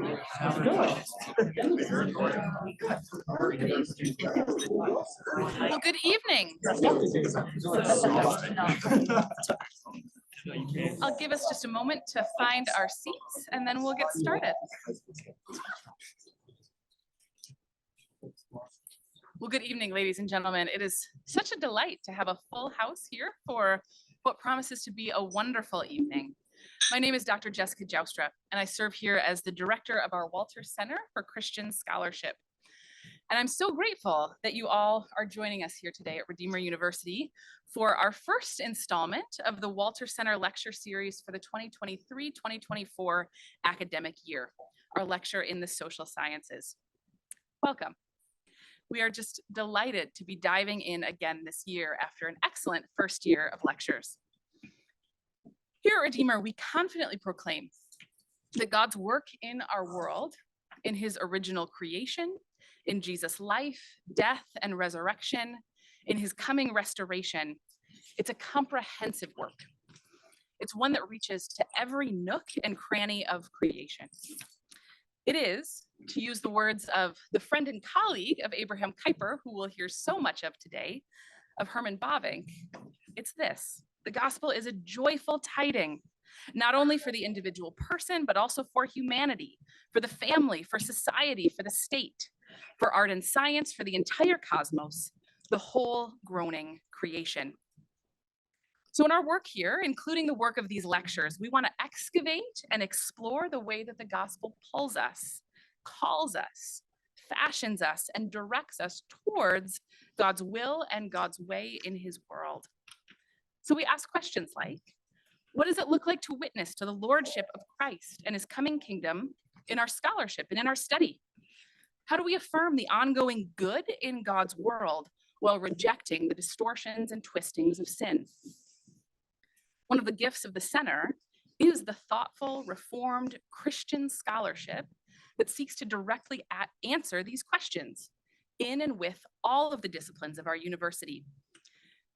Well, good evening. I'll give us just a moment to find our seats and then we'll get started. Well, good evening, ladies and gentlemen. It is such a delight to have a full house here for what promises to be a wonderful evening. My name is Dr. Jessica Joustra, and I serve here as the director of our Wolters Center for Christian Scholarship. And I'm so grateful that you all are joining us here today at Redeemer University for our first installment of the Wolters Center Lecture Series for the 2023-2024 academic year, our lecture in the social sciences. Welcome. We are just delighted to be diving in again this year after an excellent first year of lectures. Here at Redeemer, we confidently proclaim that God's work in our world, in his original creation, in Jesus' life, death, and resurrection, in his coming restoration, it's a comprehensive work. It's one that reaches to every nook and cranny of creation. It is, to use the words of the friend and colleague of Abraham Kuyper, who we'll hear so much of today, of Herman Bavinck, it's this: the gospel is a joyful tiding, not only for the individual person, but also for humanity, for the family, for society, for the state, for art and science, for the entire cosmos, the whole groaning creation. So in our work here, including the work of these lectures, we want to excavate and explore the way that the gospel pulls us, calls us, fashions us, and directs us towards God's will and God's way in his world. So we ask questions like, what does it look like to witness to the lordship of Christ and his coming kingdom in our scholarship and in our study? How do we affirm the ongoing good in God's world while rejecting the distortions and twistings of sin? One of the gifts of the center is the thoughtful, reformed Christian scholarship that seeks to directly answer these questions in and with all of the disciplines of our university.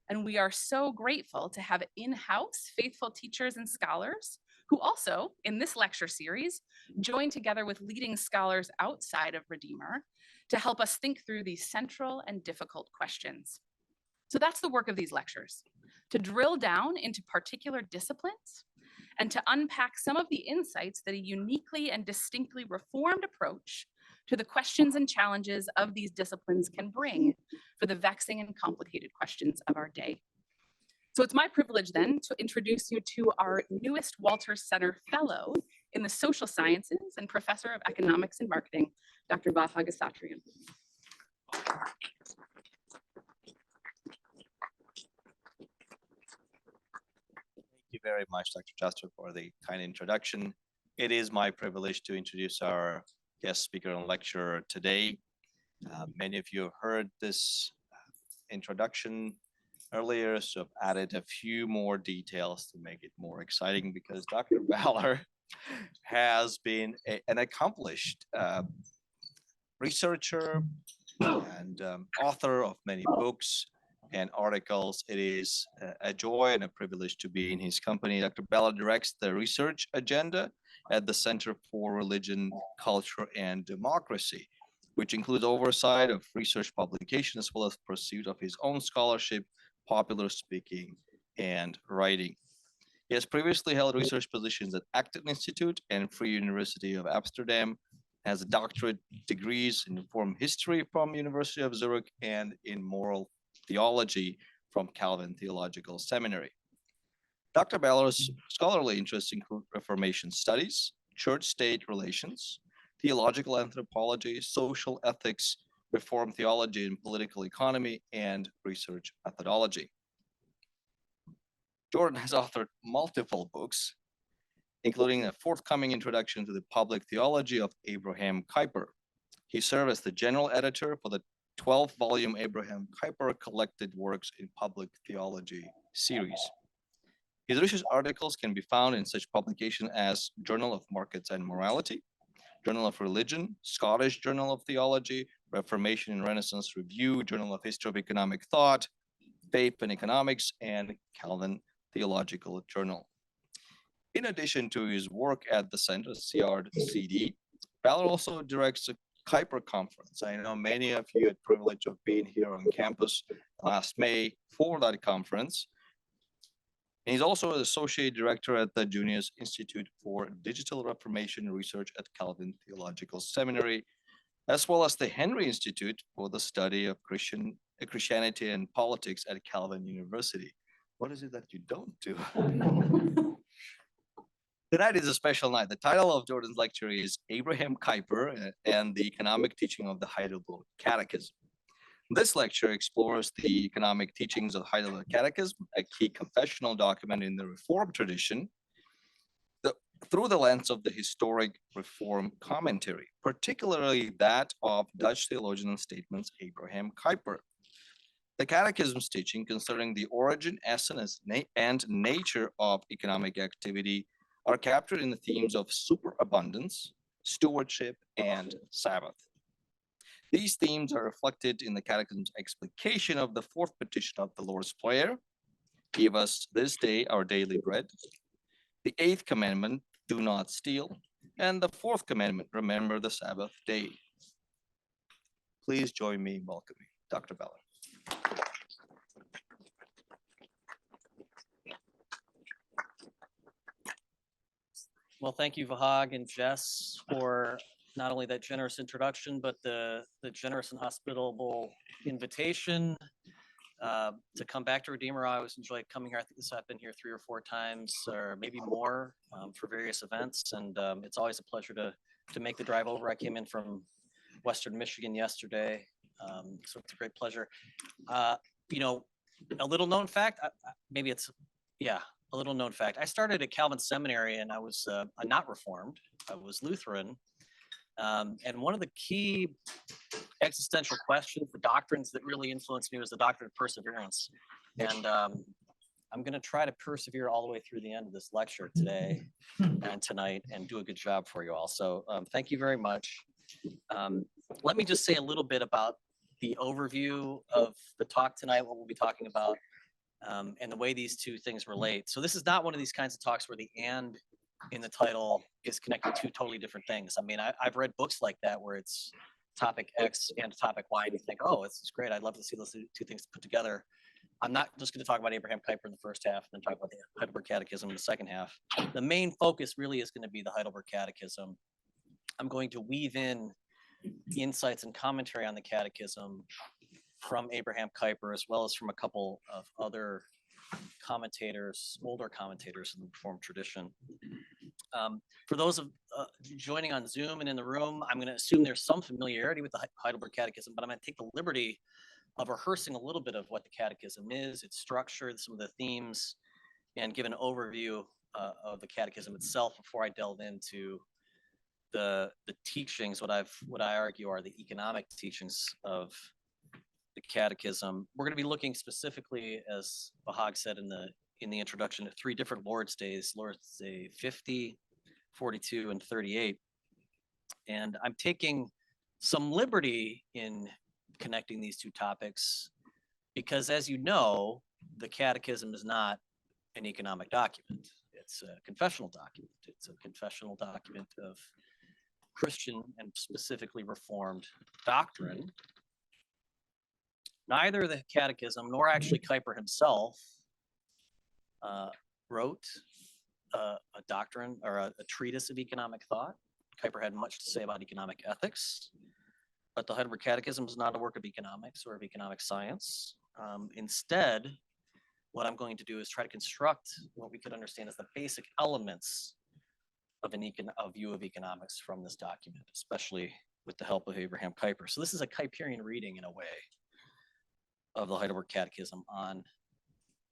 And we are so grateful to have in-house faithful teachers and scholars who also, in this lecture series, join together with leading scholars outside of Redeemer to help us think through these central and difficult questions. So that's the work of these lectures, to drill down into particular disciplines and to unpack some of the insights that a uniquely and distinctly reformed approach to the questions and challenges of these disciplines can bring for the vexing and complicated questions of our day. So it's my privilege then to introduce you to our newest Wolters Center Fellow in the Social Sciences and Professor of Economics and Marketing, Dr. Vafa Gasatrian. Thank you very much, Dr. Juster, for the kind introduction. It is my privilege to introduce our guest speaker and lecturer today. Many of you have heard this introduction earlier, so I've added a few more details to make it more exciting because Dr. Ballor has been an accomplished researcher and author of many books and articles. It is a joy and a privilege to be in his company. Dr. Ballor directs the research agenda at the Center for Religion, Culture, and Democracy, which includes oversight of research publication as well as pursuit of his own scholarship, popular speaking, and writing. He has previously held research positions at Acton Institute and Free University of Amsterdam, has doctorate degrees in Reformed history from University of Zurich and in moral theology from Calvin Theological Seminary. Dr. Ballor's scholarly interests include Reformation studies, church-state relations, theological anthropology, social ethics, Reformed theology and political economy, and research methodology. Jordan has authored multiple books, including a forthcoming introduction to the public theology of Abraham Kuyper. He served as the general editor for the 12-volume Abraham Kuyper Collected Works in Public Theology series. His research articles can be found in such publications as Journal of Markets and Morality, Journal of Religion, Scottish Journal of Theology, Reformation and Renaissance Review, Journal of History of Economic Thought, Faith and Economics, and Calvin Theological Journal. In addition to his work at the Center, CRCD, Ballor also directs a Kuyper conference. I know many of you had privilege of being here on campus last May for that conference. And he's also an associate director at the Junius Institute for Digital Reformation Research at Calvin Theological Seminary, as well as the Henry Institute for the Study of Christianity and Politics at Calvin University. What is it that you don't do? Tonight is a special night. The title of Jordan's lecture is Abraham Kuyper and the Economic Teaching of the Heidelberg Catechism. This lecture explores the economic teachings of the Heidelberg Catechism, a key confessional document in the Reformed tradition, through the lens of the historic Reformed commentary, particularly that of Dutch theologian and statesman Abraham Kuyper. The Catechism's teaching concerning the origin, essence, and nature of economic activity are captured in the themes of superabundance, stewardship, and Sabbath. These themes are reflected in the Catechism's explication of the fourth petition of the Lord's Prayer, give us this day our daily bread, the eighth commandment, do not steal, and the fourth commandment, remember the Sabbath day. Please join me in welcoming Dr. Ballor. Well, thank you, Vahag and Jess, for not only that generous introduction, but the generous and hospitable invitation to come back to Redeemer. I always enjoy coming here. I think I've been here 3 or 4 times, or maybe more, for various events, and it's always a pleasure to make the drive over. I came in from Western Michigan yesterday, so it's a great pleasure. You know, a little known fact, a little known fact. I started at Calvin Seminary, and I was not Reformed. I was Lutheran. And one of the key existential questions, the doctrines that really influenced me, was the doctrine of perseverance. And I'm going to try to persevere all the way through the end of this lecture today and tonight and do a good job for you all. So thank you very much. Let me just say a little bit about the overview of the talk tonight, what we'll be talking about, and the way these two things relate. So this is not one of these kinds of talks where the "and" in the title is connected to totally different things. I mean, I've read books like that where it's topic X and topic Y, and you think, oh, this is great. I'd love to see those two things put together. I'm not just going to talk about Abraham Kuyper in the first half and then talk about the Heidelberg Catechism in the second half. The main focus really is going to be the Heidelberg Catechism. I'm going to weave in insights and commentary on the Catechism from Abraham Kuyper, as well as from a couple of other commentators, older commentators in the Reformed tradition. For those of joining on Zoom and in the room, I'm going to assume there's some familiarity with the Heidelberg Catechism, but I'm going to take the liberty of rehearsing a little bit of what the Catechism is, its structure, some of the themes, and give an overview of the Catechism itself before I delve into the teachings, what I argue are the economic teachings of the Catechism. We're going to be looking specifically, as Vahag said in the introduction, at 3 different Lord's Days: Lord's Day 50, 42, and 38. And I'm taking some liberty in connecting these 2 topics because, as you know, the Catechism is not an economic document. It's a confessional document. It's a confessional document of Christian and specifically Reformed doctrine. Neither the Catechism nor actually Kuyper himself wrote a doctrine or a treatise of economic thought. Kuyper had much to say about economic ethics, but the Heidelberg Catechism is not a work of economics or of economic science. Instead, what I'm going to do is try to construct what we could understand as the basic elements of a view of economics from this document, especially with the help of Abraham Kuyper. So this is a Kuyperian reading, in a way, of the Heidelberg Catechism on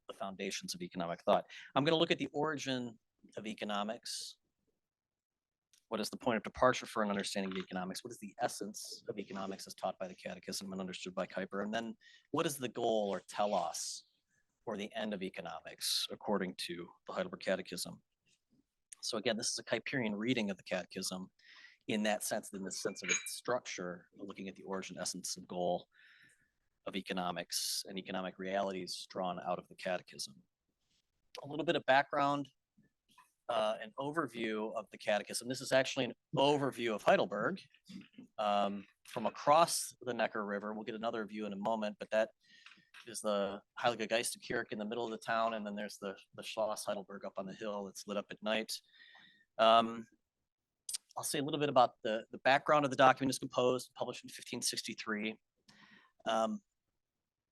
the foundations of economic thought. I'm going to look at the origin of economics. What is the point of departure for an understanding of economics? What is the essence of economics as taught by the Catechism and understood by Kuyper? And then what is the goal or telos, or the end of economics, according to the Heidelberg Catechism? So again, this is a Kuyperian reading of the Catechism in that sense, in the sense of its structure, looking at the origin, essence, and goal of economics and economic realities drawn out of the Catechism. A little bit of background an overview of the Catechism. This is actually an overview of Heidelberg from across the Neckar River. We'll get another view in a moment, but that is the Heilige Geistekirche in the middle of the town, and then there's the Schloss Heidelberg up on the hill. It's lit up at night. I'll say a little bit about the background of the document. Is composed, published in 1563.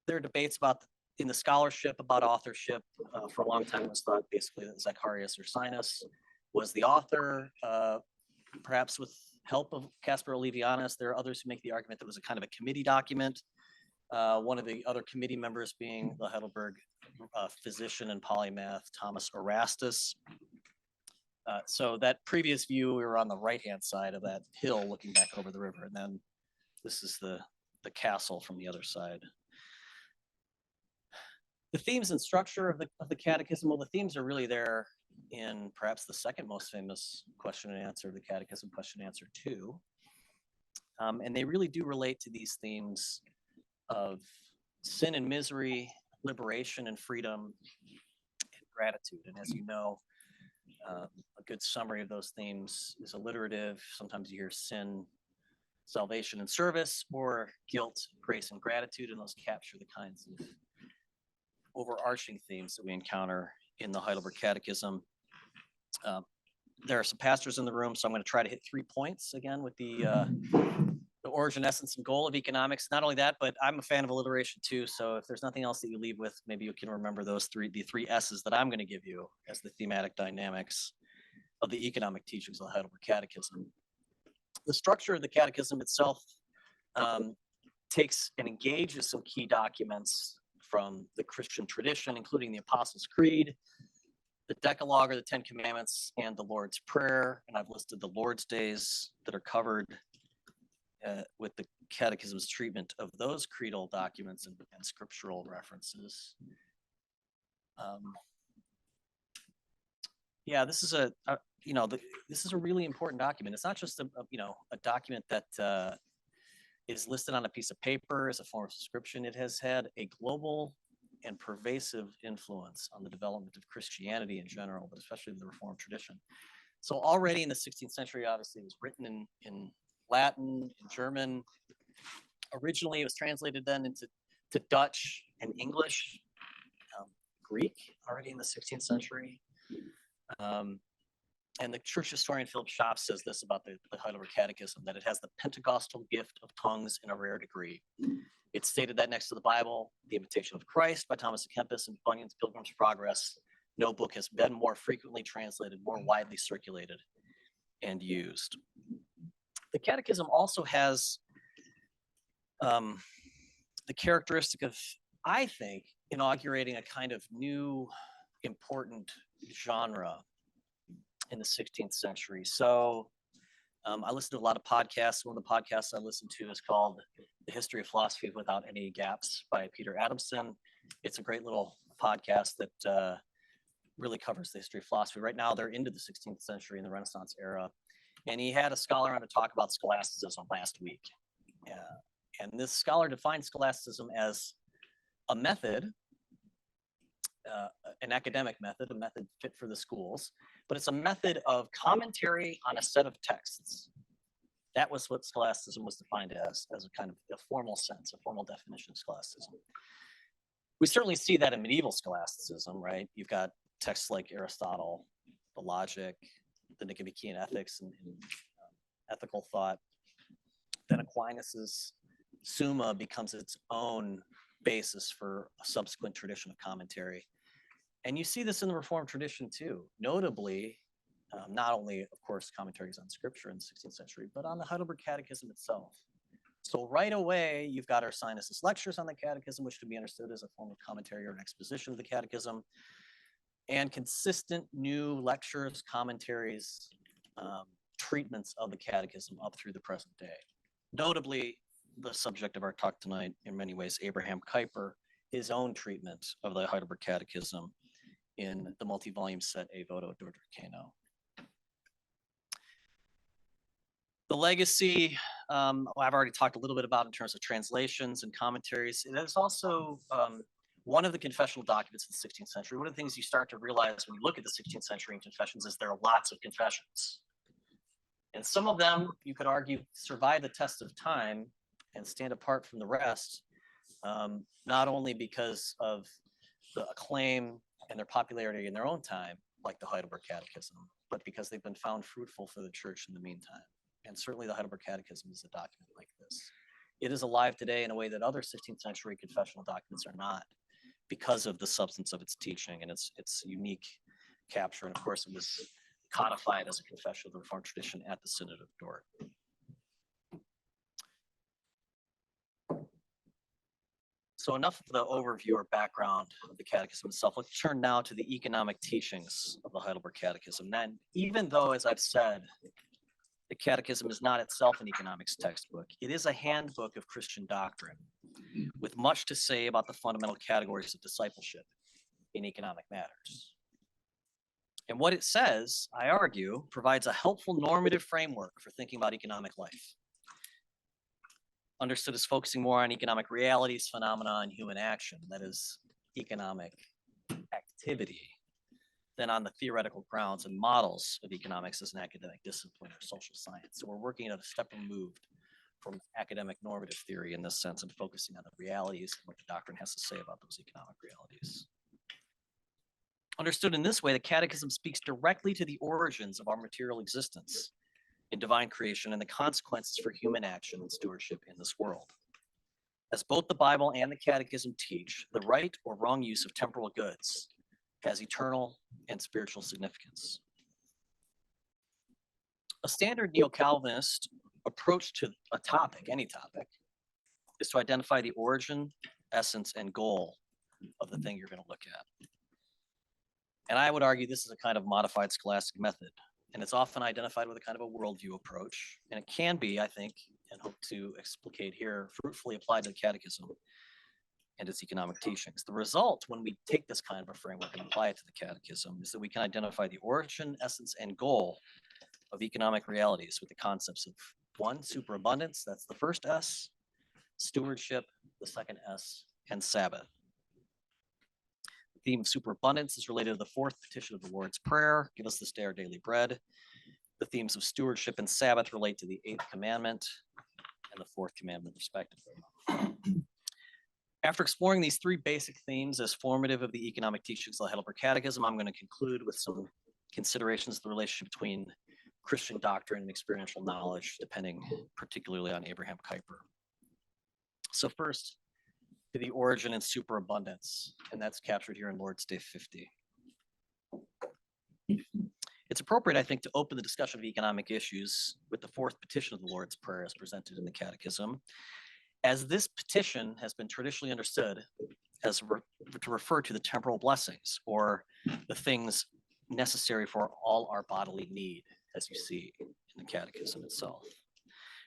There are debates in the scholarship about authorship. For a long time, it was thought basically that Zacharias Ursinus was the author, perhaps with help of Caspar Olevianus. There are others who make the argument that it was a kind of a committee document. One of the other committee members being the Heidelberg physician and polymath Thomas Erastus. So that previous view, we were on the right-hand side of that hill looking back over the river, and then this is the castle from the other side. The themes and structure of the Catechism, well, the themes are really there in perhaps the second most famous question and answer of the Catechism, question and answer 2. And they really do relate to these themes of sin and misery, liberation and freedom, and gratitude. And as you know, a good summary of those themes is alliterative. Sometimes you hear sin, salvation, and service, or guilt, grace, and gratitude, and those capture the kinds of overarching themes that we encounter in the Heidelberg Catechism. There are some pastors in the room, so I'm going to try to hit 3 points again with the origin, essence, and goal of economics. Not only that, but I'm a fan of alliteration too. So if there's nothing else that you leave with, maybe you can remember the 3 S's that I'm going to give you as the thematic dynamics of the economic teachings of the Heidelberg Catechism. The structure of the Catechism itself takes and engages some key documents from the Christian tradition, including the Apostles' Creed, the Decalogue or the 10 Commandments, and the Lord's Prayer. And I've listed the Lord's Days that are covered with the Catechism's treatment of those creedal documents and scriptural references. Yeah, this is this is a really important document. It's not just a document that is listed on a piece of paper as a form of subscription. It has had a global and pervasive influence on the development of Christianity in general, but especially the Reformed tradition. So already in the 16th century, obviously, it was written in Latin, in German. Originally, it was translated then into Dutch and English, Greek, already in the 16th century. And the church historian Philip Schaff says this about the Heidelberg Catechism, that it has the Pentecostal gift of tongues in a rare degree. It's stated that next to the Bible, the Imitation of Christ by Thomas à Kempis, and Bunyan's Pilgrim's Progress, no book has been more frequently translated, more widely circulated, and used. The Catechism also has the characteristic of, I think, inaugurating a kind of new important genre in the 16th century. So I listen to a lot of podcasts. One of the podcasts I listen to is called The History of Philosophy Without Any Gaps by Peter Adamson. It's a great little podcast that really covers the history of philosophy. Right now, they're into the 16th century and the Renaissance era. And he had a scholar on to talk about scholasticism last week. And this scholar defined scholasticism as a method, an academic method, a method fit for the schools, but it's a method of commentary on a set of texts. That was what scholasticism was defined as a kind of a formal sense, a formal definition of scholasticism. We certainly see that in medieval scholasticism, right? You've got texts like Aristotle, the Logic, the Nicomachean Ethics, and ethical thought. Then Aquinas's Summa becomes its own basis for a subsequent tradition of commentary. And you see this in the Reformed tradition too, notably, not only, of course, commentaries on Scripture in the 16th century, but on the Heidelberg Catechism itself. So right away, you've got Ursinus' lectures on the Catechism, which can be understood as a form of commentary or an exposition of the Catechism, and consistent new lectures, commentaries, treatments of the Catechism up through the present day. Notably, the subject of our talk tonight, in many ways, Abraham Kuyper, his own treatment of the Heidelberg Catechism in the multi-volume set A Voto Dordricano. The legacy, I've already talked a little bit about in terms of translations and commentaries. It has also one of the confessional documents of the 16th century. One of the things you start to realize when you look at the 16th century confessions is there are lots of confessions. And some of them, you could argue, survive the test of time and stand apart from the rest, not only because of the acclaim and their popularity in their own time, like the Heidelberg Catechism, but because they've been found fruitful for the church in the meantime. And certainly the Heidelberg Catechism is a document like this. It is alive today in a way that other 16th century confessional documents are not, because of the substance of its teaching and its unique capture. And of course, it was codified as a confession of the Reformed tradition at the Synod of Dort. So enough of the overview or background of the Catechism itself. Let's turn now to the economic teachings of the Heidelberg Catechism. Then, even though, as I've said, the Catechism is not itself an economics textbook, it is a handbook of Christian doctrine with much to say about the fundamental categories of discipleship in economic matters. And what it says, I argue, provides a helpful normative framework for thinking about economic life. Understood as focusing more on economic realities, phenomena, and human action, that is, economic activity, than on the theoretical grounds and models of economics as an academic discipline or social science. So we're working at a step removed from academic normative theory in this sense and focusing on the realities and what the doctrine has to say about those economic realities. Understood in this way, the Catechism speaks directly to the origins of our material existence in divine creation and the consequences for human action and stewardship in this world. As both the Bible and the Catechism teach, the right or wrong use of temporal goods has eternal and spiritual significance. A standard neo-Calvinist approach to a topic, any topic, is to identify the origin, essence, and goal of the thing you're going to look at. And I would argue this is a kind of modified scholastic method, and it's often identified with a kind of a worldview approach. And it can be, I think, and hope to explicate here, fruitfully applied to the Catechism and its economic teachings. The result, when we take this kind of a framework and apply it to the Catechism, is that we can identify the origin, essence, and goal of economic realities with the concepts of one, superabundance, that's the first S, stewardship, the second S, and Sabbath. The theme of superabundance is related to the fourth petition of the Lord's Prayer, give us this day our daily bread. The themes of stewardship and Sabbath relate to the eighth commandment and the fourth commandment, respectively. After exploring these three basic themes as formative of the economic teachings of the Heidelberg Catechism, I'm going to conclude with some considerations of the relationship between Christian doctrine and experiential knowledge, depending particularly on Abraham Kuyper. So first, to the origin and superabundance, and that's captured here in Lord's Day 50. It's appropriate, I think, to open the discussion of economic issues with the fourth petition of the Lord's Prayer as presented in the Catechism, as this petition has been traditionally understood as to refer to the temporal blessings or the things necessary for all our bodily need, as you see in the Catechism itself.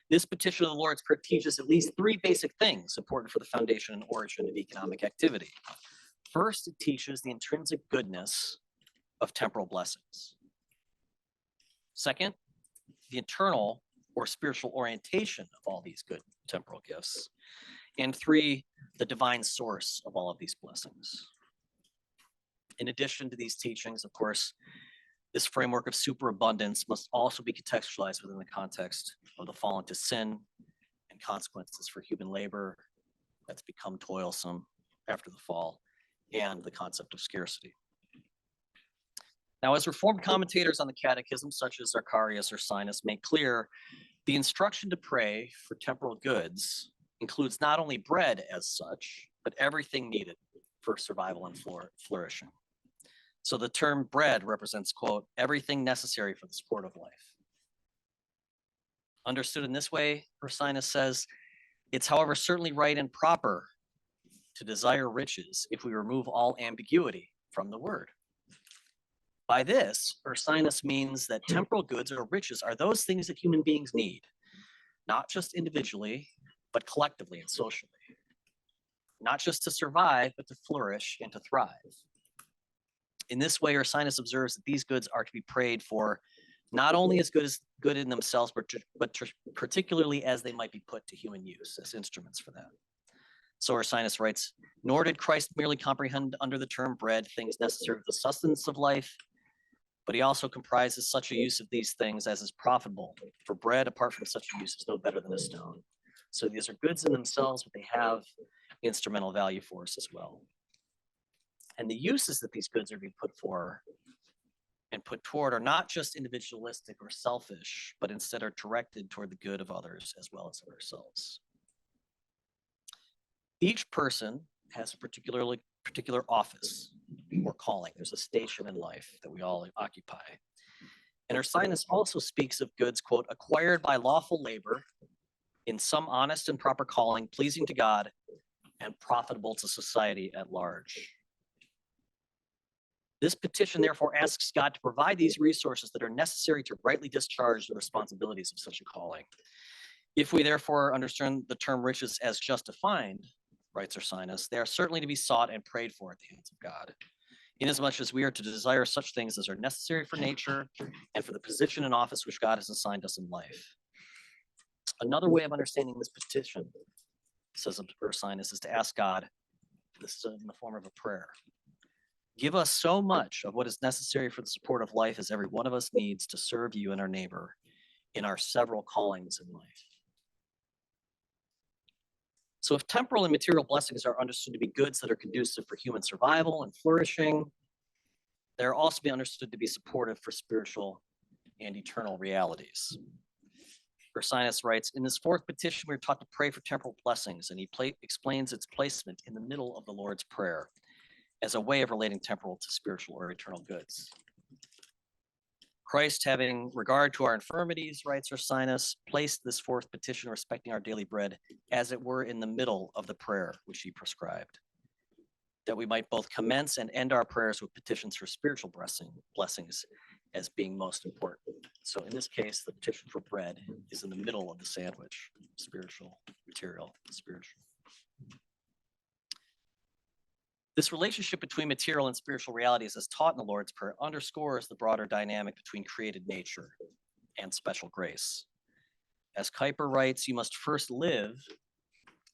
This petition of the Lord's Prayer teaches at least three basic things important for the foundation and origin of economic activity. First, it teaches the intrinsic goodness of temporal blessings. Second, the internal or spiritual orientation of all these good temporal gifts. And three, the divine source of all of these blessings. In addition to these teachings, of course, this framework of superabundance must also be contextualized within the context of the fall into sin and consequences for human labor that's become toilsome after the fall, and the concept of scarcity. Now, as Reformed commentators on the Catechism, such as Zacharias or Sinus, make clear, the instruction to pray for temporal goods includes not only bread as such, but everything needed for survival and flourishing. So the term bread represents, quote, everything necessary for the support of life. Understood in this way, Ursinus says, it's however certainly right and proper to desire riches if we remove all ambiguity from the word. By this, Ursinus means that temporal goods or riches are those things that human beings need, not just individually, but collectively and socially. Not just to survive, but to flourish and to thrive. In this way, Ursinus observes that these goods are to be prayed for not only as good in themselves, but particularly as they might be put to human use as instruments for that. So Ursinus writes, nor did Christ merely comprehend under the term bread things necessary for the sustenance of life, but he also comprises such a use of these things as is profitable. For bread, apart from such a use, is no better than a stone. So these are goods in themselves, but they have instrumental value for us as well. And the uses that these goods are being put for and put toward are not just individualistic or selfish, but instead are directed toward the good of others as well as of ourselves. Each person has a particular office or calling. There's a station in life that we all occupy. And Ursinus also speaks of goods, quote, acquired by lawful labor in some honest and proper calling, pleasing to God and profitable to society at large. This petition therefore asks God to provide these resources that are necessary to rightly discharge the responsibilities of such a calling. If we therefore understand the term riches as just defined, writes Ursinus, they are certainly to be sought and prayed for at the hands of God, inasmuch as we are to desire such things as are necessary for nature and for the position and office which God has assigned us in life. Another way of understanding this petition, says Ursinus, is to ask God, this is in the form of a prayer, give us so much of what is necessary for the support of life as every one of us needs to serve you and our neighbor in our several callings in life. So if temporal and material blessings are understood to be goods that are conducive for human survival and flourishing, they're also be understood to be supportive for spiritual and eternal realities. Ursinus writes, in this fourth petition, we're taught to pray for temporal blessings, and he explains its placement in the middle of the Lord's Prayer as a way of relating temporal to spiritual or eternal goods. Christ, having regard to our infirmities, writes Ursinus, placed this fourth petition respecting our daily bread, as it were, in the middle of the prayer which he prescribed, that we might both commence and end our prayers with petitions for spiritual blessings as being most important. So in this case, the petition for bread is in the middle of the sandwich, spiritual, material, spiritual. This relationship between material and spiritual realities as taught in the Lord's Prayer underscores the broader dynamic between created nature and special grace. As Kuyper writes, you must first live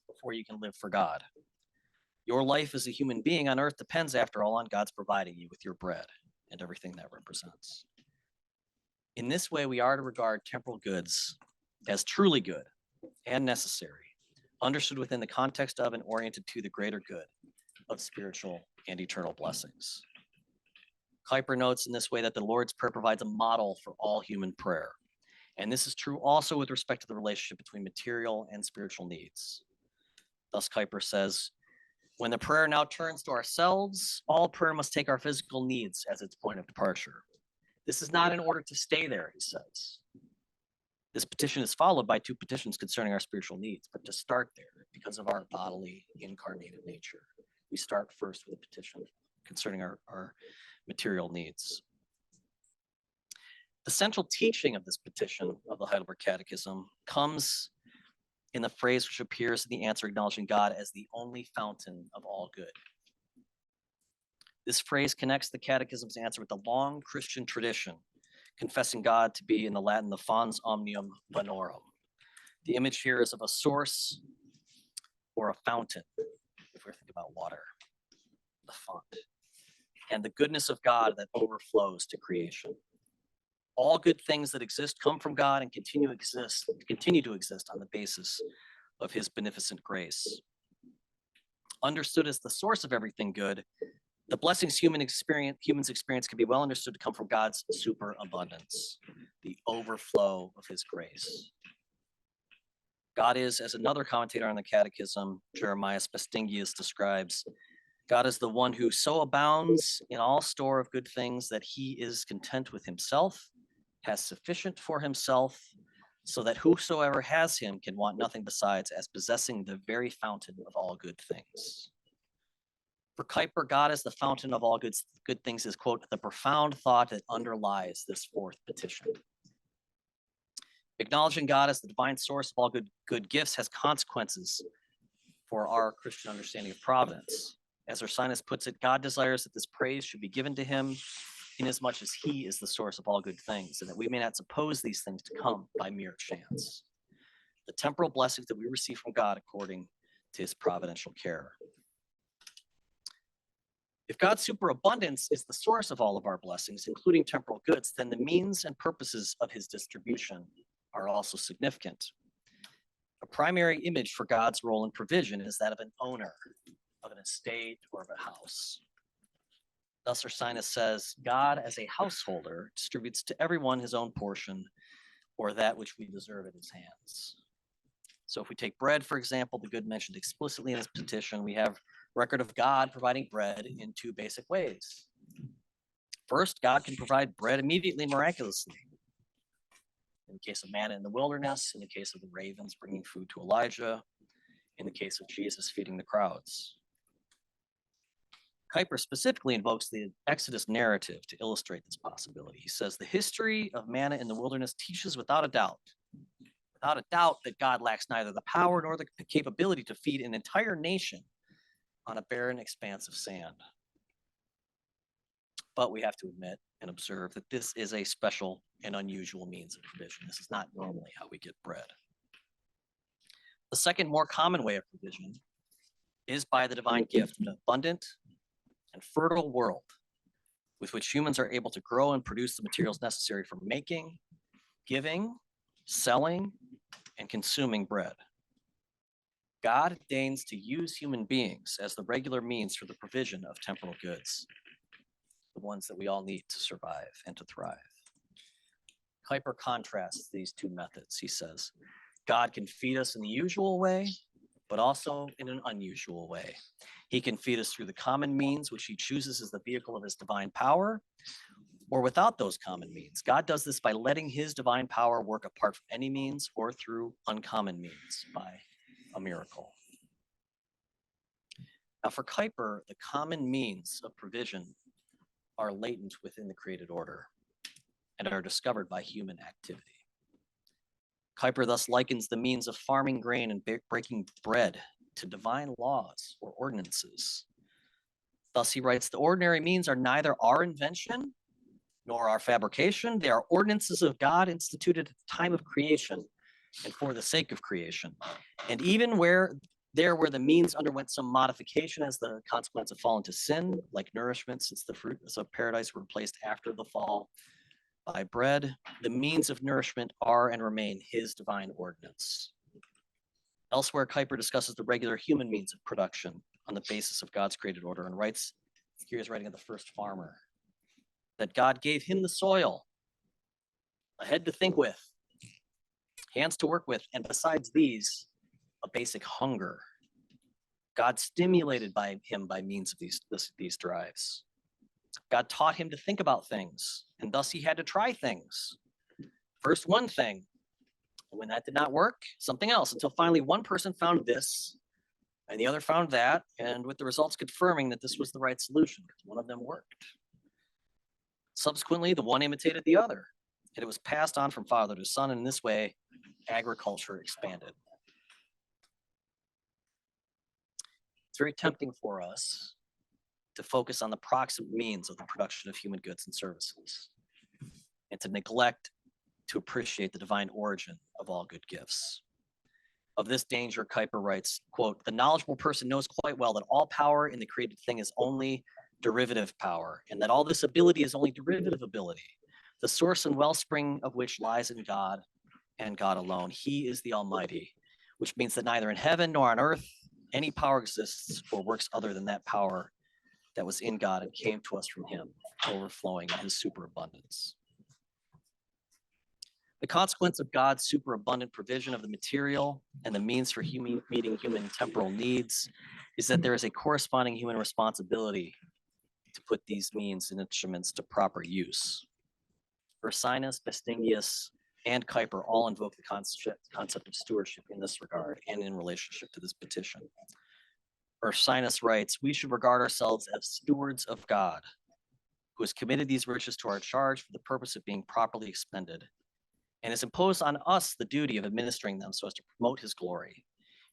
before you can live for God. Your life as a human being on earth depends, after all, on God's providing you with your bread and everything that represents. In this way, we are to regard temporal goods as truly good and necessary, understood within the context of and oriented to the greater good of spiritual and eternal blessings. Kuyper notes in this way that the Lord's Prayer provides a model for all human prayer. And this is true also with respect to the relationship between material and spiritual needs. Thus, Kuyper says, when the prayer now turns to ourselves, all prayer must take our physical needs as its point of departure. This is not in order to stay there, he says. This petition is followed by two petitions concerning our spiritual needs, but to start there, because of our bodily incarnated nature, we start first with a petition concerning our material needs. The central teaching of this petition of the Heidelberg Catechism comes in the phrase which appears in the answer acknowledging God as the only fountain of all good. This phrase connects the Catechism's answer with the long Christian tradition, confessing God to be, in the Latin, the fons omnium bonorum. The image here is of a source or a fountain, if we think about water, the font, and the goodness of God that overflows to creation. All good things that exist come from God and continue to exist on the basis of his beneficent grace. Understood as the source of everything good, the blessings humans experience can be well understood to come from God's superabundance, the overflow of his grace. God is, as another commentator on the Catechism, Jeremias Bastingius, describes, God is the one who so abounds in all store of good things that he is content with himself, has sufficient for himself, so that whosoever has him can want nothing besides, as possessing the very fountain of all good things. For Kuyper, God as the fountain of all good things is, quote, the profound thought that underlies this fourth petition. Acknowledging God as the divine source of all good gifts has consequences for our Christian understanding of providence. As Ursinus puts it, God desires that this praise should be given to him inasmuch as he is the source of all good things, and that we may not suppose these things to come by mere chance. The temporal blessings that we receive from God according to his providential care. If God's superabundance is the source of all of our blessings, including temporal goods, then the means and purposes of his distribution are also significant. A primary image for God's role in provision is that of an owner of an estate or of a house. Thus, Ursinus says, God as a householder distributes to everyone his own portion, or that which we deserve at his hands. So if we take bread, for example, the good mentioned explicitly in his petition, we have record of God providing bread in two basic ways. First, God can provide bread immediately and miraculously. In the case of manna in the wilderness, in the case of the ravens bringing food to Elijah, in the case of Jesus feeding the crowds. Kuyper specifically invokes the Exodus narrative to illustrate this possibility. He says, the history of manna in the wilderness teaches without a doubt that God lacks neither the power nor the capability to feed an entire nation on a barren expanse of sand. But we have to admit and observe that this is a special and unusual means of provision. This is not normally how we get bread. The second, more common way of provision is by the divine gift, an abundant and fertile world with which humans are able to grow and produce the materials necessary for making, giving, selling, and consuming bread. God deigns to use human beings as the regular means for the provision of temporal goods, the ones that we all need to survive and to thrive. Kuyper contrasts these two methods. He says, God can feed us in the usual way, but also in an unusual way. He can feed us through the common means, which he chooses as the vehicle of his divine power, or without those common means. God does this by letting his divine power work apart from any means or through uncommon means by a miracle. Now for Kuyper, the common means of provision are latent within the created order and are discovered by human activity. Kuyper thus likens the means of farming grain and breaking bread to divine laws or ordinances. Thus he writes, the ordinary means are neither our invention nor our fabrication. They are ordinances of God instituted at the time of creation and for the sake of creation. And even where the means underwent some modification as the consequence of fall into sin, like nourishment, since the fruits of paradise were replaced after the fall by bread, the means of nourishment are and remain his divine ordinance. Elsewhere, Kuyper discusses the regular human means of production on the basis of God's created order and writes, here he's writing of the first farmer, that God gave him the soil, a head to think with, hands to work with, and besides these, a basic hunger. God stimulated him by means of these drives. God taught him to think about things, and thus he had to try things. First one thing, and when that did not work, something else, until finally one person found this, and the other found that, and with the results confirming that this was the right solution, because one of them worked. Subsequently, the one imitated the other, and it was passed on from father to son, and in this way, agriculture expanded. It's very tempting for us to focus on the proximate means of the production of human goods and services, and to neglect to appreciate the divine origin of all good gifts. Of this danger, Kuyper writes, quote, the knowledgeable person knows quite well that all power in the created thing is only derivative power, and that all this ability is only derivative ability, the source and wellspring of which lies in God and God alone. He is the Almighty, which means that neither in heaven nor on earth any power exists or works other than that power that was in God and came to us from him, overflowing in his superabundance. The consequence of God's superabundant provision of the material and the means for meeting human temporal needs is that there is a corresponding human responsibility to put these means and instruments to proper use. Ursinus, Vestingius, and Kuyper all invoke the concept of stewardship in this regard and in relationship to this petition. Ursinus writes, we should regard ourselves as stewards of God, who has committed these riches to our charge for the purpose of being properly expended, and has imposed on us the duty of administering them so as to promote his glory,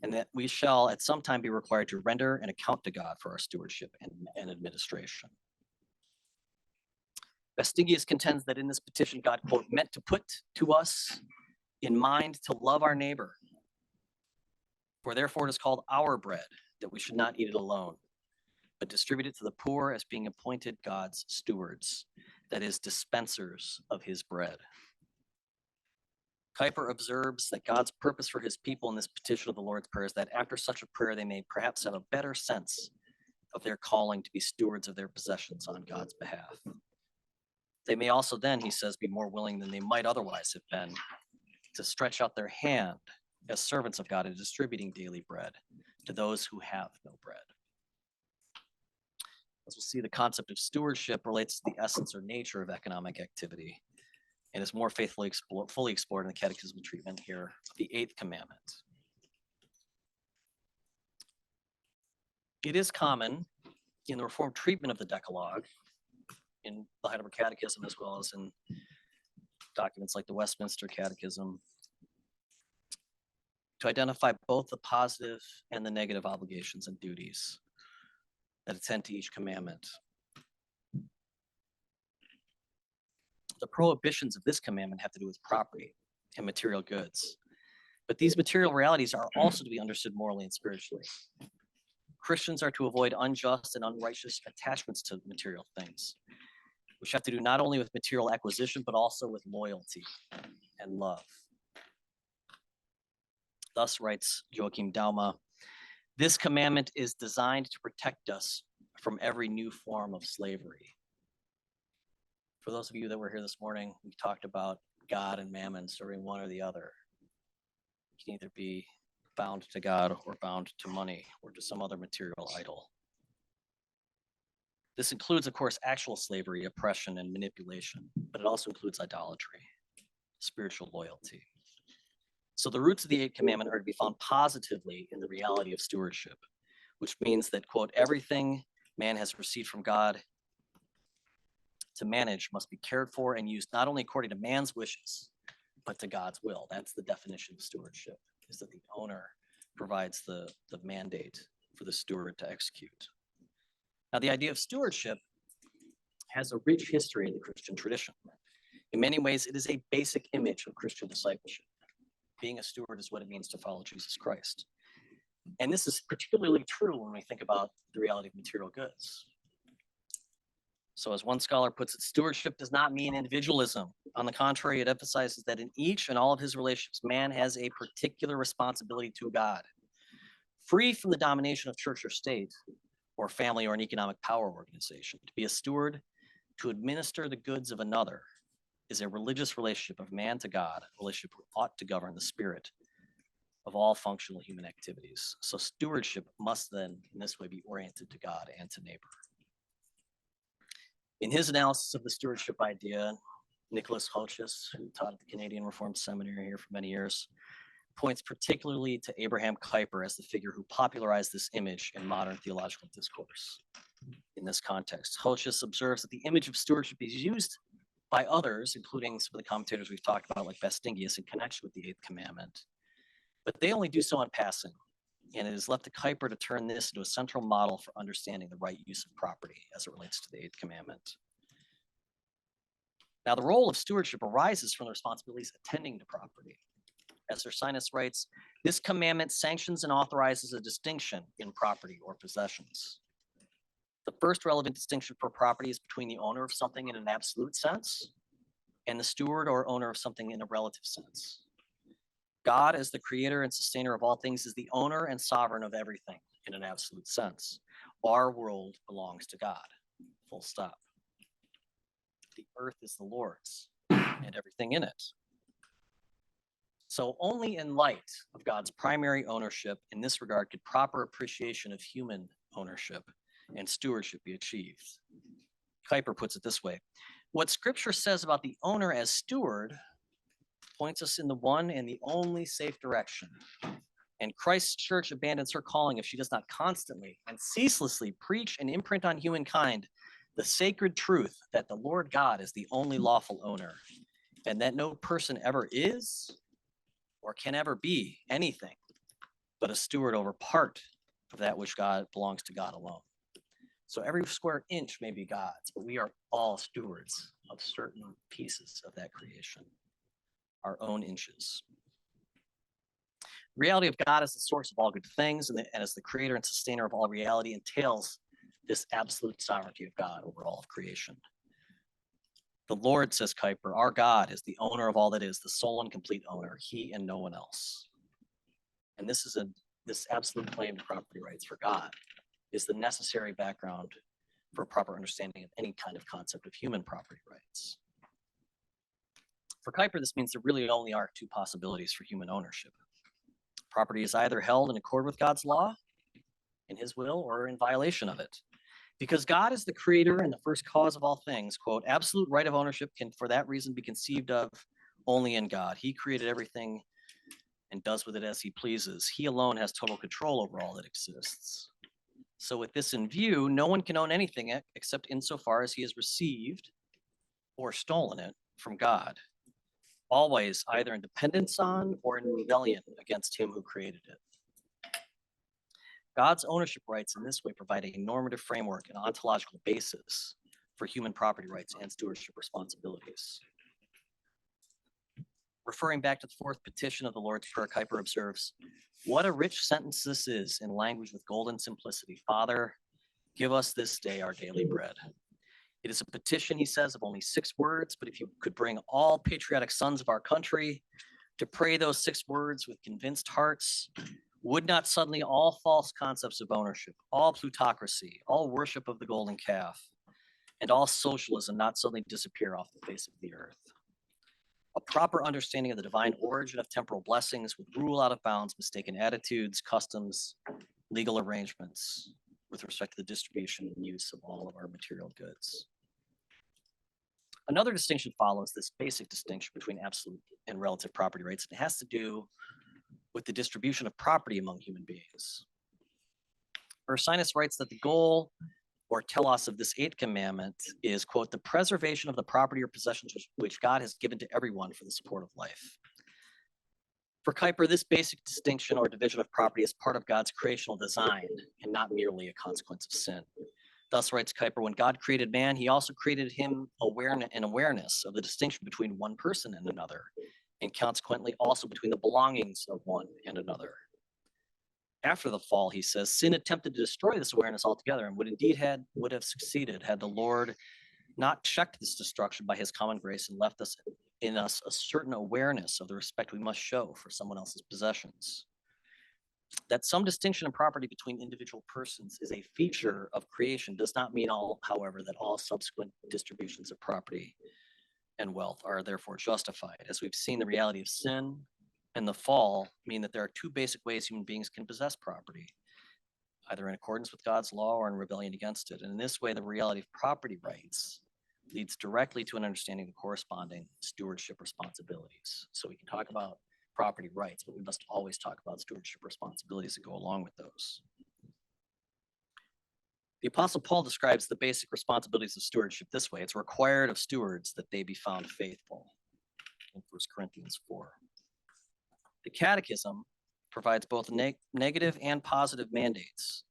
and that we shall at some time be required to render an account to God for our stewardship and administration. Vestingius contends that in this petition, God, quote, meant to put to us in mind to love our neighbor For therefore it is called our bread, that we should not eat it alone, but distribute it to the poor as being appointed God's stewards, that is, dispensers of his bread. Kuyper observes that God's purpose for his people in this petition of the Lord's Prayer is that after such a prayer, they may perhaps have a better sense of their calling to be stewards of their possessions on God's behalf. They may also then, he says, be more willing than they might otherwise have been to stretch out their hand as servants of God in distributing daily bread to those who have no bread. As we'll see, the concept of stewardship relates to the essence or nature of economic activity and is more fully explored in the Catechism treatment here of the 8th commandment. It is common in the Reformed treatment of the Decalogue, in the Heidelberg Catechism as well as in documents like the Westminster Catechism, to identify both the positive and the negative obligations and duties that attend to each commandment. The prohibitions of this commandment have to do with property and material goods, but these material realities are also to be understood morally and spiritually. Christians are to avoid unjust and unrighteous attachments to material things, which have to do not only with material acquisition, but also with loyalty and love. Thus, writes Joachim Dauma, this commandment is designed to protect us from every new form of slavery. For those of you that were here this morning, we talked about God and mammon serving one or the other. You can either be bound to God or bound to money or to some other material idol. This includes, of course, actual slavery, oppression, and manipulation, but it also includes idolatry, spiritual loyalty. So the roots of the 8th commandment are to be found positively in the reality of stewardship, which means that, quote, everything man has received from God to manage must be cared for and used not only according to man's wishes, but to God's will. That's the definition of stewardship, is that the owner provides the mandate for the steward to execute. Now, the idea of stewardship has a rich history in the Christian tradition. In many ways, it is a basic image of Christian discipleship. Being a steward is what it means to follow Jesus Christ. And this is particularly true when we think about the reality of material goods. So as one scholar puts it, stewardship does not mean individualism. On the contrary, it emphasizes that in each and all of his relationships, man has a particular responsibility to God, free from the domination of church or state, or family or an economic power organization. To be a steward, to administer the goods of another, is a religious relationship of man to God, a relationship that ought to govern the spirit of all functional human activities. So stewardship must then, in this way, be oriented to God and to neighbor. In his analysis of the stewardship idea, Nicholas Hultjes, who taught at the Canadian Reformed Seminary here for many years, points particularly to Abraham Kuyper as the figure who popularized this image in modern theological discourse. In this context, Hultjes observes that the image of stewardship is used by others, including some of the commentators we've talked about, like Vestingius, in connection with the 8th commandment, but they only do so in passing, and it is left to Kuyper to turn this into a central model for understanding the right use of property as it relates to the 8th commandment. Now, the role of stewardship arises from the responsibilities attending to property. As Ursinus writes, this commandment sanctions and authorizes a distinction in property or possessions. The first relevant distinction for property is between the owner of something in an absolute sense and the steward or owner of something in a relative sense. God, as the creator and sustainer of all things, is the owner and sovereign of everything in an absolute sense. Our world belongs to God, full stop. The earth is the Lord's and everything in it. So only in light of God's primary ownership in this regard could proper appreciation of human ownership and stewardship be achieved. Kuyper puts it this way: what Scripture says about the owner as steward points us in the one and the only safe direction. And Christ's church abandons her calling if she does not constantly and ceaselessly preach and imprint on humankind the sacred truth that the Lord God is the only lawful owner, and that no person ever is or can ever be anything but a steward over part of that which God belongs to God alone. So every square inch may be God's, but we are all stewards of certain pieces of that creation, our own inches. Reality of God as the source of all good things and as the creator and sustainer of all reality entails this absolute sovereignty of God over all of creation. The Lord, says Kuyper, our God is the owner of all that is, the sole and complete owner, he and no one else. And this absolute claim to property rights for God is the necessary background for a proper understanding of any kind of concept of human property rights. For Kuyper, this means there really only are two possibilities for human ownership. Property is either held in accord with God's law, in his will, or in violation of it. Because God is the creator and the first cause of all things, quote, absolute right of ownership can for that reason be conceived of only in God. He created everything and does with it as he pleases. He alone has total control over all that exists. So with this in view, no one can own anything except insofar as he has received or stolen it from God, always either in dependence on or in rebellion against him who created it. God's ownership rights in this way provide a normative framework and ontological basis for human property rights and stewardship responsibilities. Referring back to the fourth petition of the Lord's Prayer, Kuyper observes, what a rich sentence this is in language with golden simplicity. Father, give us this day our daily bread. It is a petition, he says, of only 6 words, but if you could bring all patriotic sons of our country to pray those 6 words with convinced hearts, would not suddenly all false concepts of ownership, all plutocracy, all worship of the golden calf, and all socialism not suddenly disappear off the face of the earth? A proper understanding of the divine origin of temporal blessings would rule out of bounds mistaken attitudes, customs, legal arrangements with respect to the distribution and use of all of our material goods. Another distinction follows this basic distinction between absolute and relative property rights. It has to do with the distribution of property among human beings. Ursinus writes that the goal or telos of this 8th commandment is, quote, the preservation of the property or possessions which God has given to everyone for the support of life. For Kuyper, this basic distinction or division of property is part of God's creational design and not merely a consequence of sin. Thus, writes Kuyper, when God created man, he also created him awareness of the distinction between one person and another, and consequently also between the belongings of one and another. After the fall, he says, sin attempted to destroy this awareness altogether and would have succeeded had the Lord not checked this destruction by his common grace and left in us a certain awareness of the respect we must show for someone else's possessions. That some distinction in property between individual persons is a feature of creation does not mean, however, that all subsequent distributions of property and wealth are therefore justified. As we've seen, the reality of sin and the fall mean that there are 2 basic ways human beings can possess property, either in accordance with God's law or in rebellion against it. And in this way, the reality of property rights leads directly to an understanding of the corresponding stewardship responsibilities. So we can talk about property rights, but we must always talk about stewardship responsibilities that go along with those. The Apostle Paul describes the basic responsibilities of stewardship this way. It's required of stewards that they be found faithful in 1 Corinthians 4. The Catechism provides both negative and positive mandates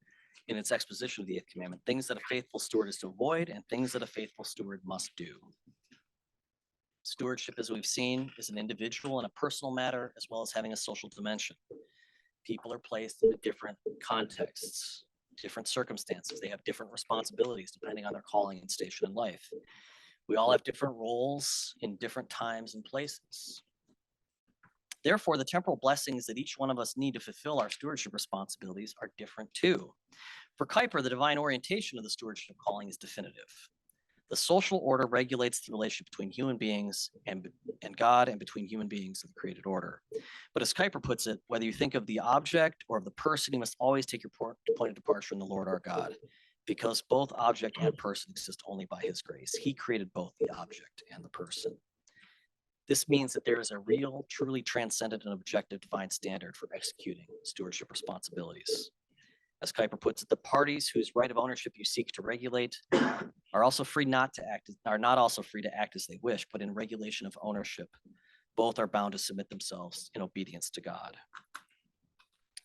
in its exposition of the 8th commandment, things that a faithful steward is to avoid and things that a faithful steward must do. Stewardship, as we've seen, is an individual and a personal matter, as well as having a social dimension. People are placed in different contexts, different circumstances. They have different responsibilities depending on their calling and station in life. We all have different roles in different times and places. Therefore, the temporal blessings that each one of us need to fulfill our stewardship responsibilities are different too. For Kuyper, the divine orientation of the stewardship calling is definitive. The social order regulates the relationship between human beings and God and between human beings and the created order. But as Kuyper puts it, whether you think of the object or of the person, you must always take your point of departure in the Lord our God, because both object and person exist only by his grace. He created both the object and the person. This means that there is a real, truly transcendent and objective divine standard for executing stewardship responsibilities. As Kuyper puts it, the parties whose right of ownership you seek to regulate are not also free to act as they wish, but in regulation of ownership, both are bound to submit themselves in obedience to God.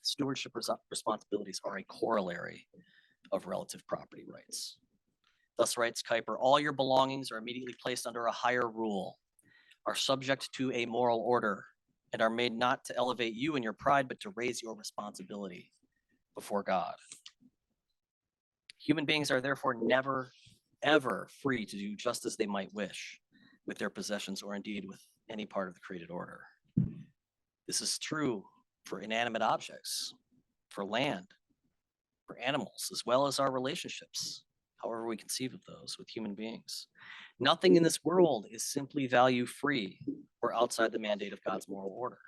Stewardship responsibilities are a corollary of relative property rights. Thus writes Kuyper, all your belongings are immediately placed under a higher rule, are subject to a moral order, and are made not to elevate you in your pride, but to raise your responsibility before God. Human beings are therefore never, ever free to do just as they might wish with their possessions or indeed with any part of the created order. This is true for inanimate objects, for land, for animals, as well as our relationships, however we conceive of those with human beings. Nothing in this world is simply value free or outside the mandate of God's moral order.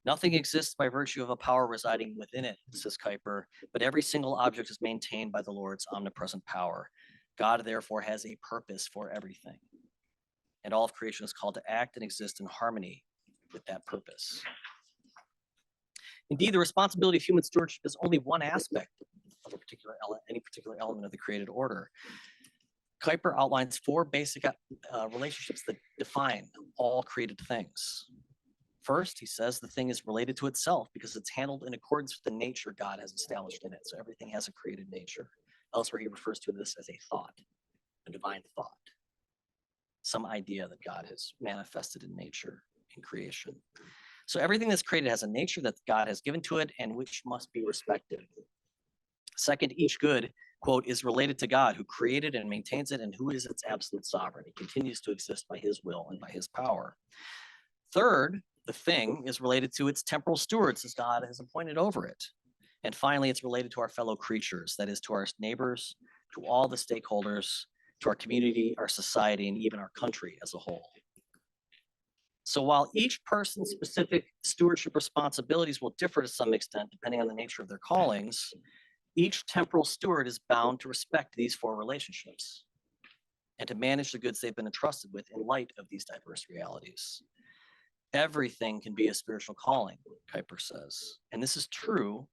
Nothing exists by virtue of a power residing within it, says Kuyper, but every single object is maintained by the Lord's omnipresent power. God therefore has a purpose for everything, and all of creation is called to act and exist in harmony with that purpose. Indeed, the responsibility of human stewardship is only one aspect of any particular element of the created order. Kuyper outlines four basic relationships that define all created things. First, he says the thing is related to itself because it's handled in accordance with the nature God has established in it. So everything has a created nature. Elsewhere, he refers to this as a thought, a divine thought, some idea that God has manifested in nature, in creation. So everything that's created has a nature that God has given to it and which must be respected. Second, each good, quote, is related to God who created and maintains it and who is its absolute sovereign. It continues to exist by his will and by his power. Third, the thing is related to its temporal stewards as God has appointed over it. And finally, it's related to our fellow creatures, that is to our neighbors, to all the stakeholders, to our community, our society, and even our country as a whole. So while each person's specific stewardship responsibilities will differ to some extent depending on the nature of their callings, each temporal steward is bound to respect these four relationships and to manage the goods they've been entrusted with in light of these diverse realities. Everything can be a spiritual calling, Kuyper says, and this is true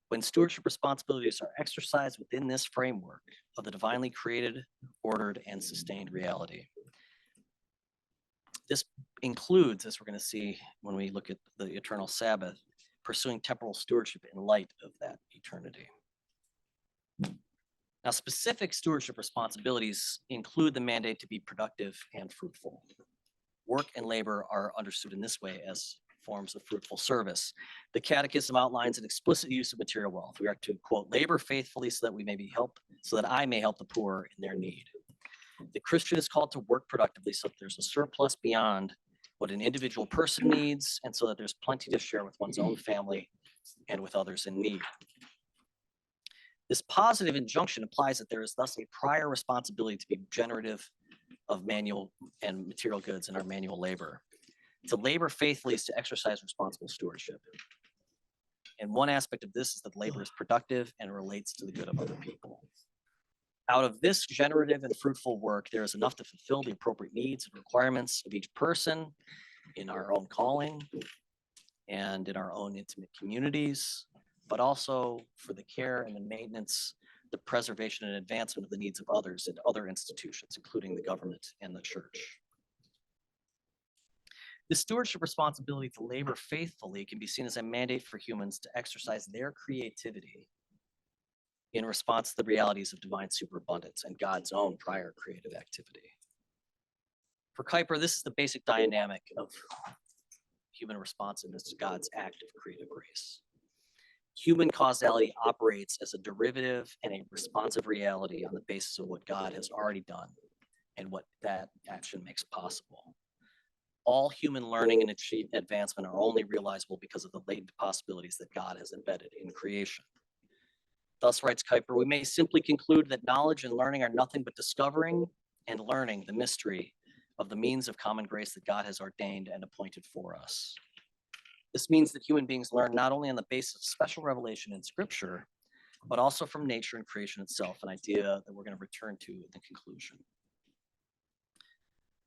when stewardship responsibilities are exercised within this framework of the divinely created, ordered, and sustained reality. This includes, as we're going to see when we look at the eternal Sabbath, pursuing temporal stewardship in light of that eternity. Now, specific stewardship responsibilities include the mandate to be productive and fruitful. Work and labor are understood in this way as forms of fruitful service. The Catechism outlines an explicit use of material wealth. We are to, quote, labor faithfully so that we may be helped, so that I may help the poor in their need. The Christian is called to work productively so that there's a surplus beyond what an individual person needs, and so that there's plenty to share with one's own family and with others in need. This positive injunction implies that there is thus a prior responsibility to be generative of manual and material goods in our manual labor. To labor faithfully is to exercise responsible stewardship. And one aspect of this is that labor is productive and relates to the good of other people. Out of this generative and fruitful work, there is enough to fulfill the appropriate needs and requirements of each person in our own calling and in our own intimate communities, but also for the care and the maintenance, the preservation and advancement of the needs of others and other institutions, including the government and the church. The stewardship responsibility to labor faithfully can be seen as a mandate for humans to exercise their creativity in response to the realities of divine superabundance and God's own prior creative activity. For Kuyper, this is the basic dynamic of human responsiveness to God's act of creative grace. Human causality operates as a derivative and a responsive reality on the basis of what God has already done and what that action makes possible. All human learning and advancement are only realizable because of the latent possibilities that God has embedded in creation. Thus, writes Kuyper, we may simply conclude that knowledge and learning are nothing but discovering and learning the mystery of the means of common grace that God has ordained and appointed for us. This means that human beings learn not only on the basis of special revelation in Scripture, but also from nature and creation itself, an idea that we're going to return to in the conclusion.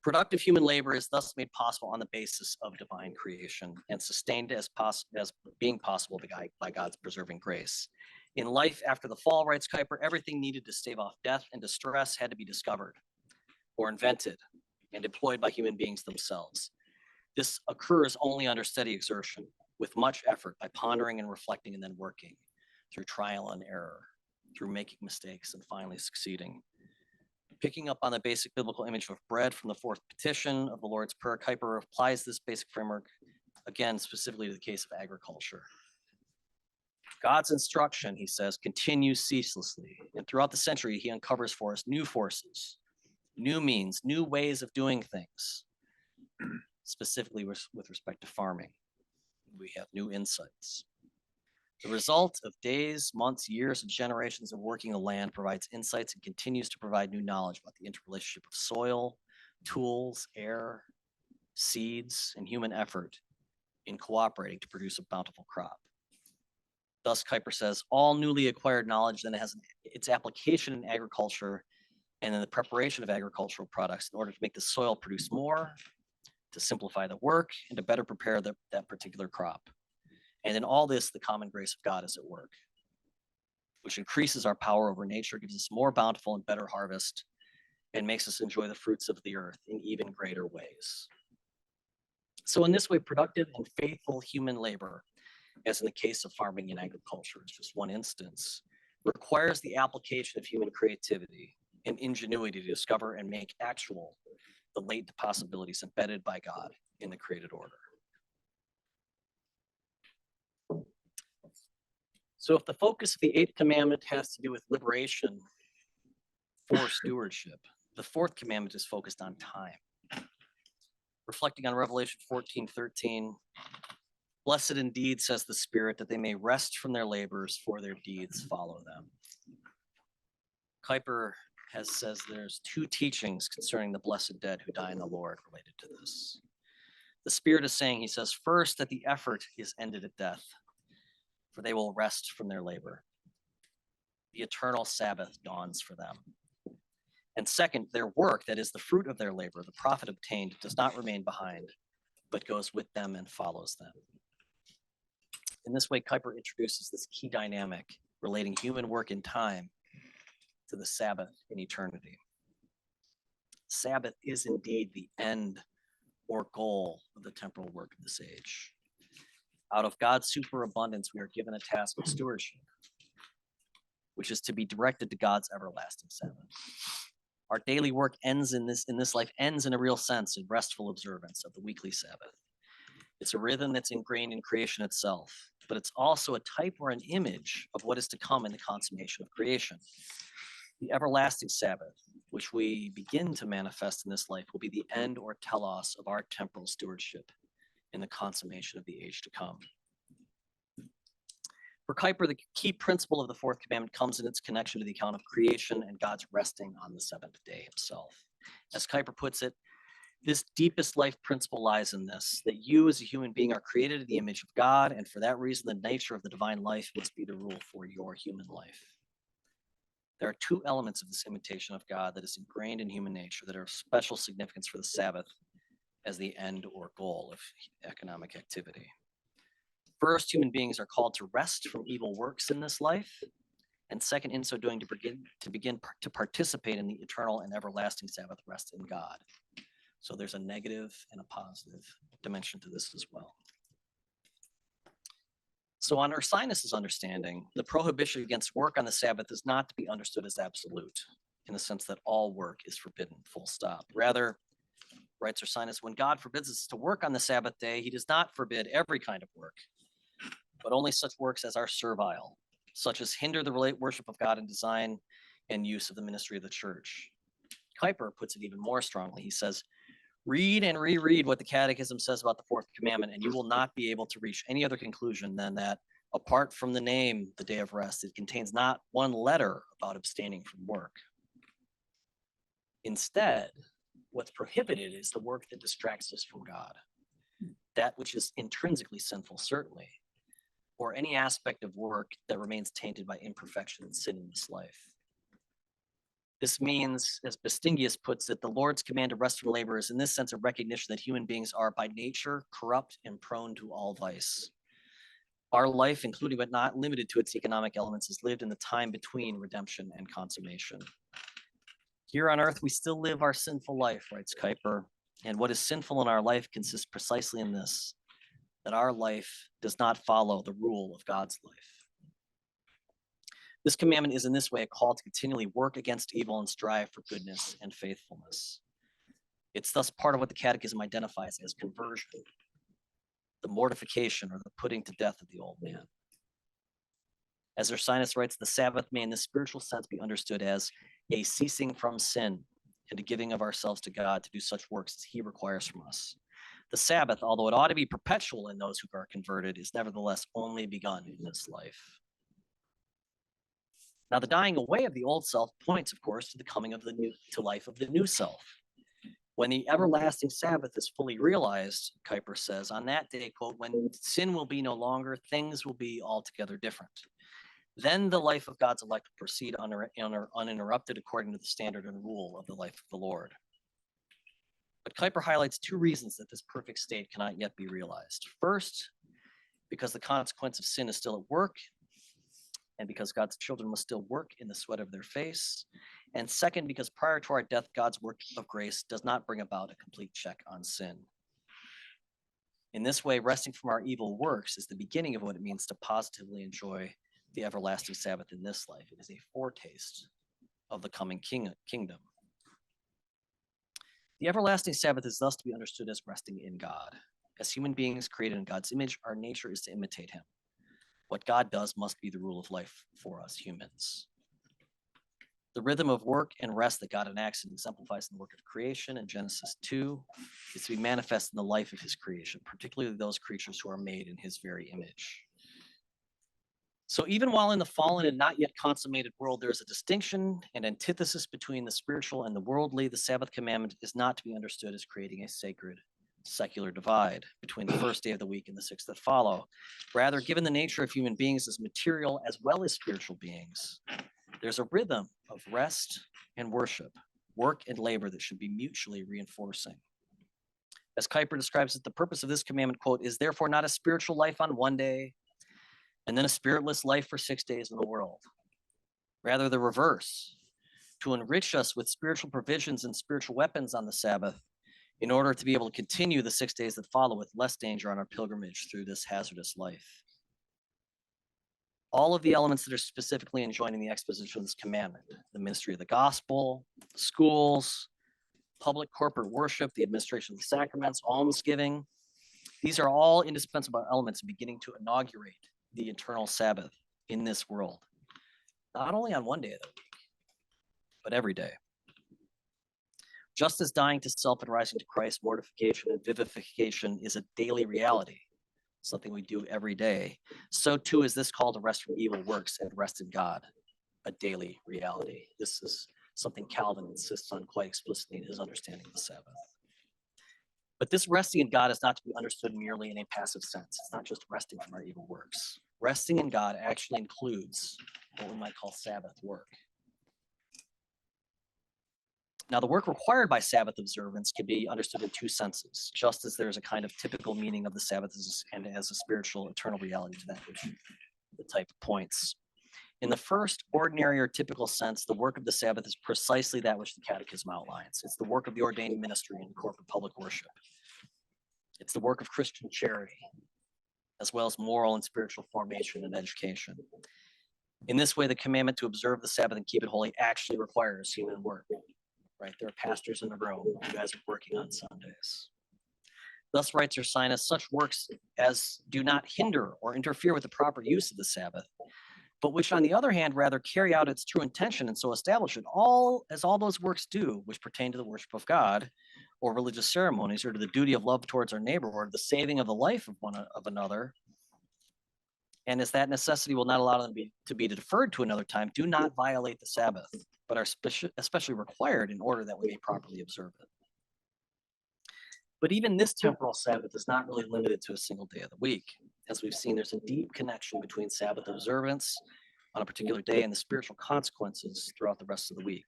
Productive human labor is thus made possible on the basis of divine creation and sustained as being possible by God's preserving grace. In life after the fall, writes Kuyper, everything needed to stave off death and distress had to be discovered or invented and deployed by human beings themselves. This occurs only under steady exertion, with much effort, by pondering and reflecting and then working through trial and error, through making mistakes and finally succeeding. Picking up on the basic biblical image of bread from the fourth petition of the Lord's Prayer, Kuyper applies this basic framework, again, specifically to the case of agriculture. God's instruction, he says, continues ceaselessly. And throughout the century, he uncovers for us new forces, new means, new ways of doing things, specifically with respect to farming. We have new insights. The result of days, months, years, and generations of working the land provides insights and continues to provide new knowledge about the interrelationship of soil, tools, air, seeds, and human effort in cooperating to produce a bountiful crop. Thus, Kuyper says, all newly acquired knowledge then has its application in agriculture and in the preparation of agricultural products in order to make the soil produce more, to simplify the work, and to better prepare that particular crop. And in all this, the common grace of God is at work, which increases our power over nature, gives us more bountiful and better harvest, and makes us enjoy the fruits of the earth in even greater ways. So in this way, productive and faithful human labor, as in the case of farming and agriculture, is just one instance, requires the application of human creativity and ingenuity to discover and make actual the latent possibilities embedded by God in the created order. So if the focus of the eighth commandment has to do with liberation for stewardship, the fourth commandment is focused on time. Reflecting on Revelation 14:13, blessed indeed, says the Spirit, that they may rest from their labors, for their deeds follow them. Kuyper says there's two teachings concerning the blessed dead who die in the Lord related to this. The Spirit is saying, he says, first, that the effort is ended at death, for they will rest from their labor. The eternal Sabbath dawns for them. And second, their work, that is the fruit of their labor, the profit obtained, does not remain behind, but goes with them and follows them. In this way, Kuyper introduces this key dynamic relating human work in time to the Sabbath in eternity. Sabbath is indeed the end or goal of the temporal work of this age. Out of God's superabundance, we are given a task of stewardship, which is to be directed to God's everlasting Sabbath. Our daily work ends in this life, ends in a real sense in restful observance of the weekly Sabbath. It's a rhythm that's ingrained in creation itself, but it's also a type or an image of what is to come in the consummation of creation. The everlasting Sabbath, which we begin to manifest in this life, will be the end or telos of our temporal stewardship in the consummation of the age to come. For Kuyper, the key principle of the fourth commandment comes in its connection to the account of creation and God's resting on the seventh day himself. As Kuyper puts it, this deepest life principle lies in this, that you as a human being are created in the image of God, and for that reason, the nature of the divine life must be the rule for your human life. There are two elements of this imitation of God that is ingrained in human nature that are of special significance for the Sabbath as the end or goal of economic activity. First, human beings are called to rest from evil works in this life, and second, in so doing, to participate in the eternal and everlasting Sabbath rest in God. So there's a negative and a positive dimension to this as well. So on Ursinus' understanding, the prohibition against work on the Sabbath is not to be understood as absolute, in the sense that all work is forbidden, full stop. Rather, writes Ursinus, when God forbids us to work on the Sabbath day, he does not forbid every kind of work, but only such works as are servile, such as hinder the worship of God and design and use of the ministry of the church. Kuyper puts it even more strongly. He says, read and reread what the Catechism says about the fourth commandment, and you will not be able to reach any other conclusion than that, apart from the name, the day of rest, it contains not one letter about abstaining from work. Instead, what's prohibited is the work that distracts us from God, that which is intrinsically sinful, certainly, or any aspect of work that remains tainted by imperfection and sin in this life. This means, as Bastingius puts it, the Lord's command to rest from labor is in this sense a recognition that human beings are by nature corrupt and prone to all vice. Our life, including but not limited to its economic elements, is lived in the time between redemption and consummation. Here on earth, we still live our sinful life, writes Kuyper, and what is sinful in our life consists precisely in this, that our life does not follow the rule of God's life. This commandment is in this way a call to continually work against evil and strive for goodness and faithfulness. It's thus part of what the Catechism identifies as conversion, the mortification or the putting to death of the old man. As Ursinus writes, the Sabbath may in this spiritual sense be understood as a ceasing from sin and a giving of ourselves to God to do such works as he requires from us. The Sabbath, although it ought to be perpetual in those who are converted, is nevertheless only begun in this life. Now, the dying away of the old self points, of course, to the coming of the new, to life of the new self. When the everlasting Sabbath is fully realized, Kuyper says, on that day, quote, when sin will be no longer, things will be altogether different. Then the life of God's elect will proceed uninterrupted according to the standard and rule of the life of the Lord. But Kuyper highlights two reasons that this perfect state cannot yet be realized. First, because the consequence of sin is still at work, and because God's children must still work in the sweat of their face. And second, because prior to our death, God's work of grace does not bring about a complete check on sin. In this way, resting from our evil works is the beginning of what it means to positively enjoy the everlasting Sabbath in this life. It is a foretaste of the coming kingdom. The everlasting Sabbath is thus to be understood as resting in God. As human beings created in God's image, our nature is to imitate him. What God does must be the rule of life for us humans. The rhythm of work and rest that God enacts and exemplifies in the work of creation in Genesis 2 is to be manifest in the life of his creation, particularly those creatures who are made in his very image. So even while in the fallen and not yet consummated world, there is a distinction and antithesis between the spiritual and the worldly. The Sabbath commandment is not to be understood as creating a sacred secular divide between the first day of the week and the six that follow. Rather, given the nature of human beings as material as well as spiritual beings, there's a rhythm of rest and worship, work and labor that should be mutually reinforcing. As Kuyper describes it, the purpose of this commandment, quote, is therefore not a spiritual life on one day and then a spiritless life for 6 days in the world. Rather, the reverse, to enrich us with spiritual provisions and spiritual weapons on the Sabbath in order to be able to continue the 6 days that follow with less danger on our pilgrimage through this hazardous life. All of the elements that are specifically enjoined in the exposition of this commandment, the ministry of the gospel, schools, public corporate worship, the administration of the sacraments, almsgiving, these are all indispensable elements in beginning to inaugurate the eternal Sabbath in this world, not only on one day of the week, but every day. Just as dying to self and rising to Christ, mortification and vivification is a daily reality, something we do every day, so too is this call to rest from evil works and rest in God, a daily reality. This is something Calvin insists on quite explicitly in his understanding of the Sabbath. But this resting in God is not to be understood merely in a passive sense. It's not just resting from our evil works. Resting in God actually includes what we might call Sabbath work. Now, the work required by Sabbath observance can be understood in two senses, just as there's a kind of typical meaning of the Sabbath and as a spiritual eternal reality to that which the type points. In the first ordinary or typical sense, the work of the Sabbath is precisely that which the Catechism outlines. It's the work of the ordained ministry and corporate public worship. It's the work of Christian charity, as well as moral and spiritual formation and education. In this way, the commandment to observe the Sabbath and keep it holy actually requires human work. Right, there are pastors in the room. You guys are working on Sundays. Thus writes Ursinus, such works as do not hinder or interfere with the proper use of the Sabbath, but which on the other hand rather carry out its true intention and so establish it, all those works do, which pertain to the worship of God, or religious ceremonies, or to the duty of love towards our neighbor, or to the saving of the life of another. And as that necessity will not allow them to be deferred to another time, do not violate the Sabbath, but are especially required in order that we may properly observe it. But even this temporal Sabbath is not really limited to a single day of the week. As we've seen, there's a deep connection between Sabbath observance on a particular day and the spiritual consequences throughout the rest of the week.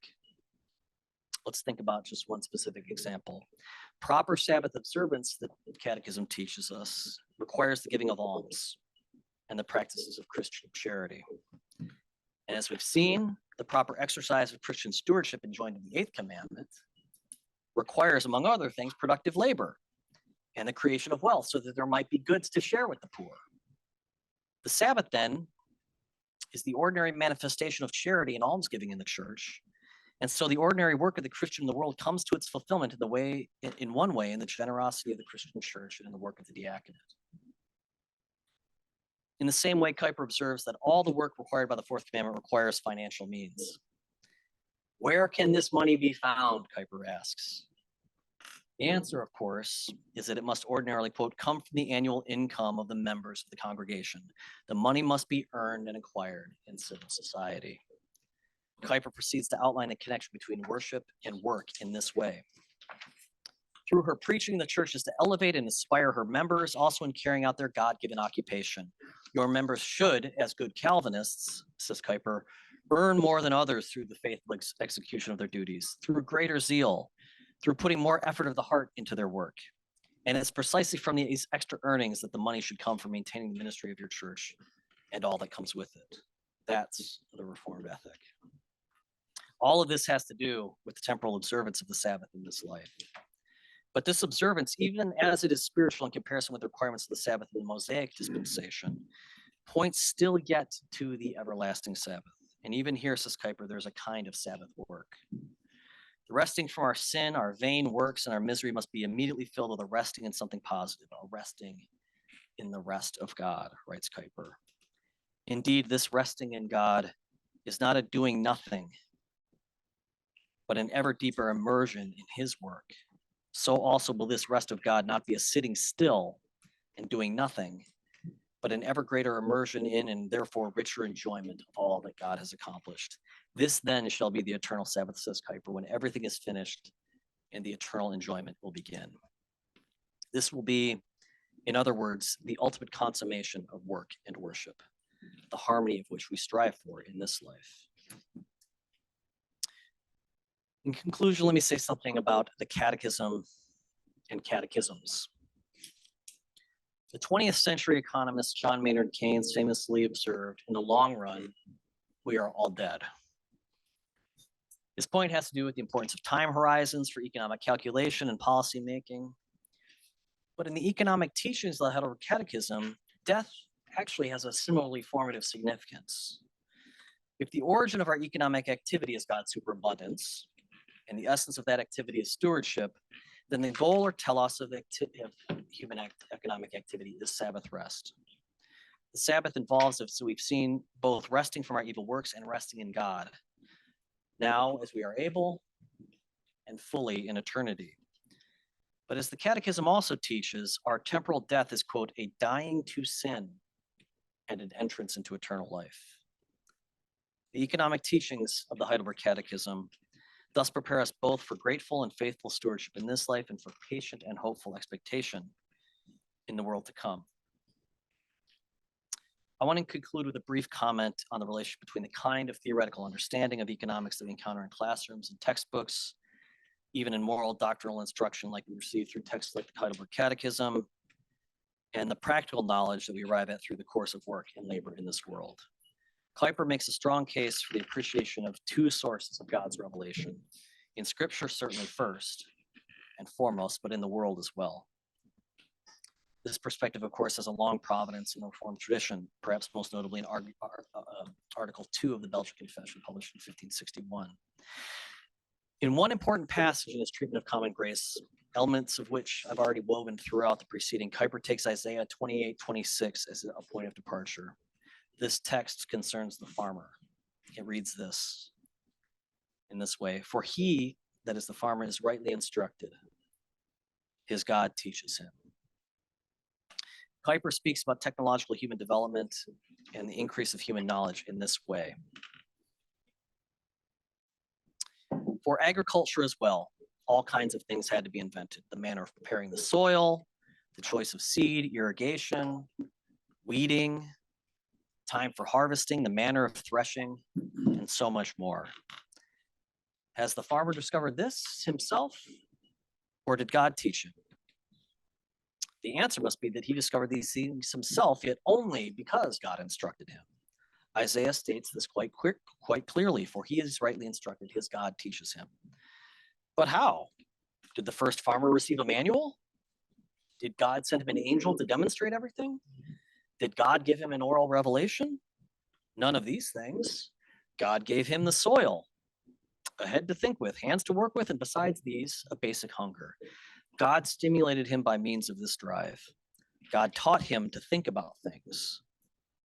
Let's think about just one specific example. Proper Sabbath observance, that the Catechism teaches us, requires the giving of alms and the practices of Christian charity. And as we've seen, the proper exercise of Christian stewardship enjoined in the Eighth Commandment requires, among other things, productive labor and the creation of wealth so that there might be goods to share with the poor. The Sabbath then is the ordinary manifestation of charity and almsgiving in the church. And so the ordinary work of the Christian in the world comes to its fulfillment in one way, in the generosity of the Christian church and in the work of the diaconate. In the same way, Kuyper observes that all the work required by the fourth commandment requires financial means. Where can this money be found, Kuyper asks. The answer, of course, is that it must ordinarily, quote, come from the annual income of the members of the congregation. The money must be earned and acquired in civil society. Kuyper proceeds to outline the connection between worship and work in this way. Through her preaching, the church is to elevate and inspire her members, also in carrying out their God-given occupation. Your members should, as good Calvinists, says Kuyper, earn more than others through the faithful execution of their duties, through greater zeal, through putting more effort of the heart into their work. And it's precisely from these extra earnings that the money should come for maintaining the ministry of your church and all that comes with it. That's the Reformed ethic. All of this has to do with the temporal observance of the Sabbath in this life. But this observance, even as it is spiritual in comparison with the requirements of the Sabbath in the Mosaic dispensation, points still yet to the everlasting Sabbath. And even here, says Kuyper, there's a kind of Sabbath work. The resting from our sin, our vain works, and our misery must be immediately filled with a resting in something positive, a resting in the rest of God, writes Kuyper. Indeed, this resting in God is not a doing nothing, but an ever deeper immersion in his work. So also will this rest of God not be a sitting still and doing nothing, but an ever greater immersion in and therefore richer enjoyment of all that God has accomplished. This then shall be the eternal Sabbath, says Kuyper, when everything is finished and the eternal enjoyment will begin. This will be, in other words, the ultimate consummation of work and worship, the harmony of which we strive for in this life. In conclusion, let me say something about the catechism and catechisms. The 20th century economist John Maynard Keynes famously observed, in the long run, we are all dead. This point has to do with the importance of time horizons for economic calculation and policy making. But in the economic teachings of the Heidelberg Catechism, death actually has a similarly formative significance. If the origin of our economic activity is God's superabundance, and the essence of that activity is stewardship, then the goal or telos of human economic activity is Sabbath rest. The Sabbath involves, as we've seen, both resting from our evil works and resting in God, now as we are able and fully in eternity. But as the Catechism also teaches, our temporal death is, quote, a dying to sin and an entrance into eternal life. The economic teachings of the Heidelberg Catechism thus prepare us both for grateful and faithful stewardship in this life and for patient and hopeful expectation in the world to come. I want to conclude with a brief comment on the relationship between the kind of theoretical understanding of economics that we encounter in classrooms and textbooks, even in moral doctrinal instruction like we receive through texts like the Heidelberg Catechism, and the practical knowledge that we arrive at through the course of work and labor in this world. Kuyper makes a strong case for the appreciation of two sources of God's revelation, in Scripture certainly first and foremost, but in the world as well. This perspective, of course, has a long provenance in the Reformed tradition, perhaps most notably in Article 2 of the Belgian Confession, published in 1561. In one important passage in his treatment of common grace, elements of which I've already woven throughout the preceding, Kuyper takes Isaiah 28:26 as a point of departure. This text concerns the farmer. It reads this in this way: for he, that is the farmer, is rightly instructed. His God teaches him. Kuyper speaks about technological human development and the increase of human knowledge in this way. For agriculture as well, all kinds of things had to be invented. The manner of preparing the soil, the choice of seed, irrigation, weeding, time for harvesting, the manner of threshing, and so much more. Has the farmer discovered this himself, or did God teach him? The answer must be that he discovered these things himself, yet only because God instructed him. Isaiah states this quite clearly, for he is rightly instructed, his God teaches him. But how? Did the first farmer receive a manual? Did God send him an angel to demonstrate everything? Did God give him an oral revelation? none of these things. God gave him the soil, a head to think with, hands to work with, and besides these, a basic hunger. God stimulated him by means of this drive. God taught him to think about things,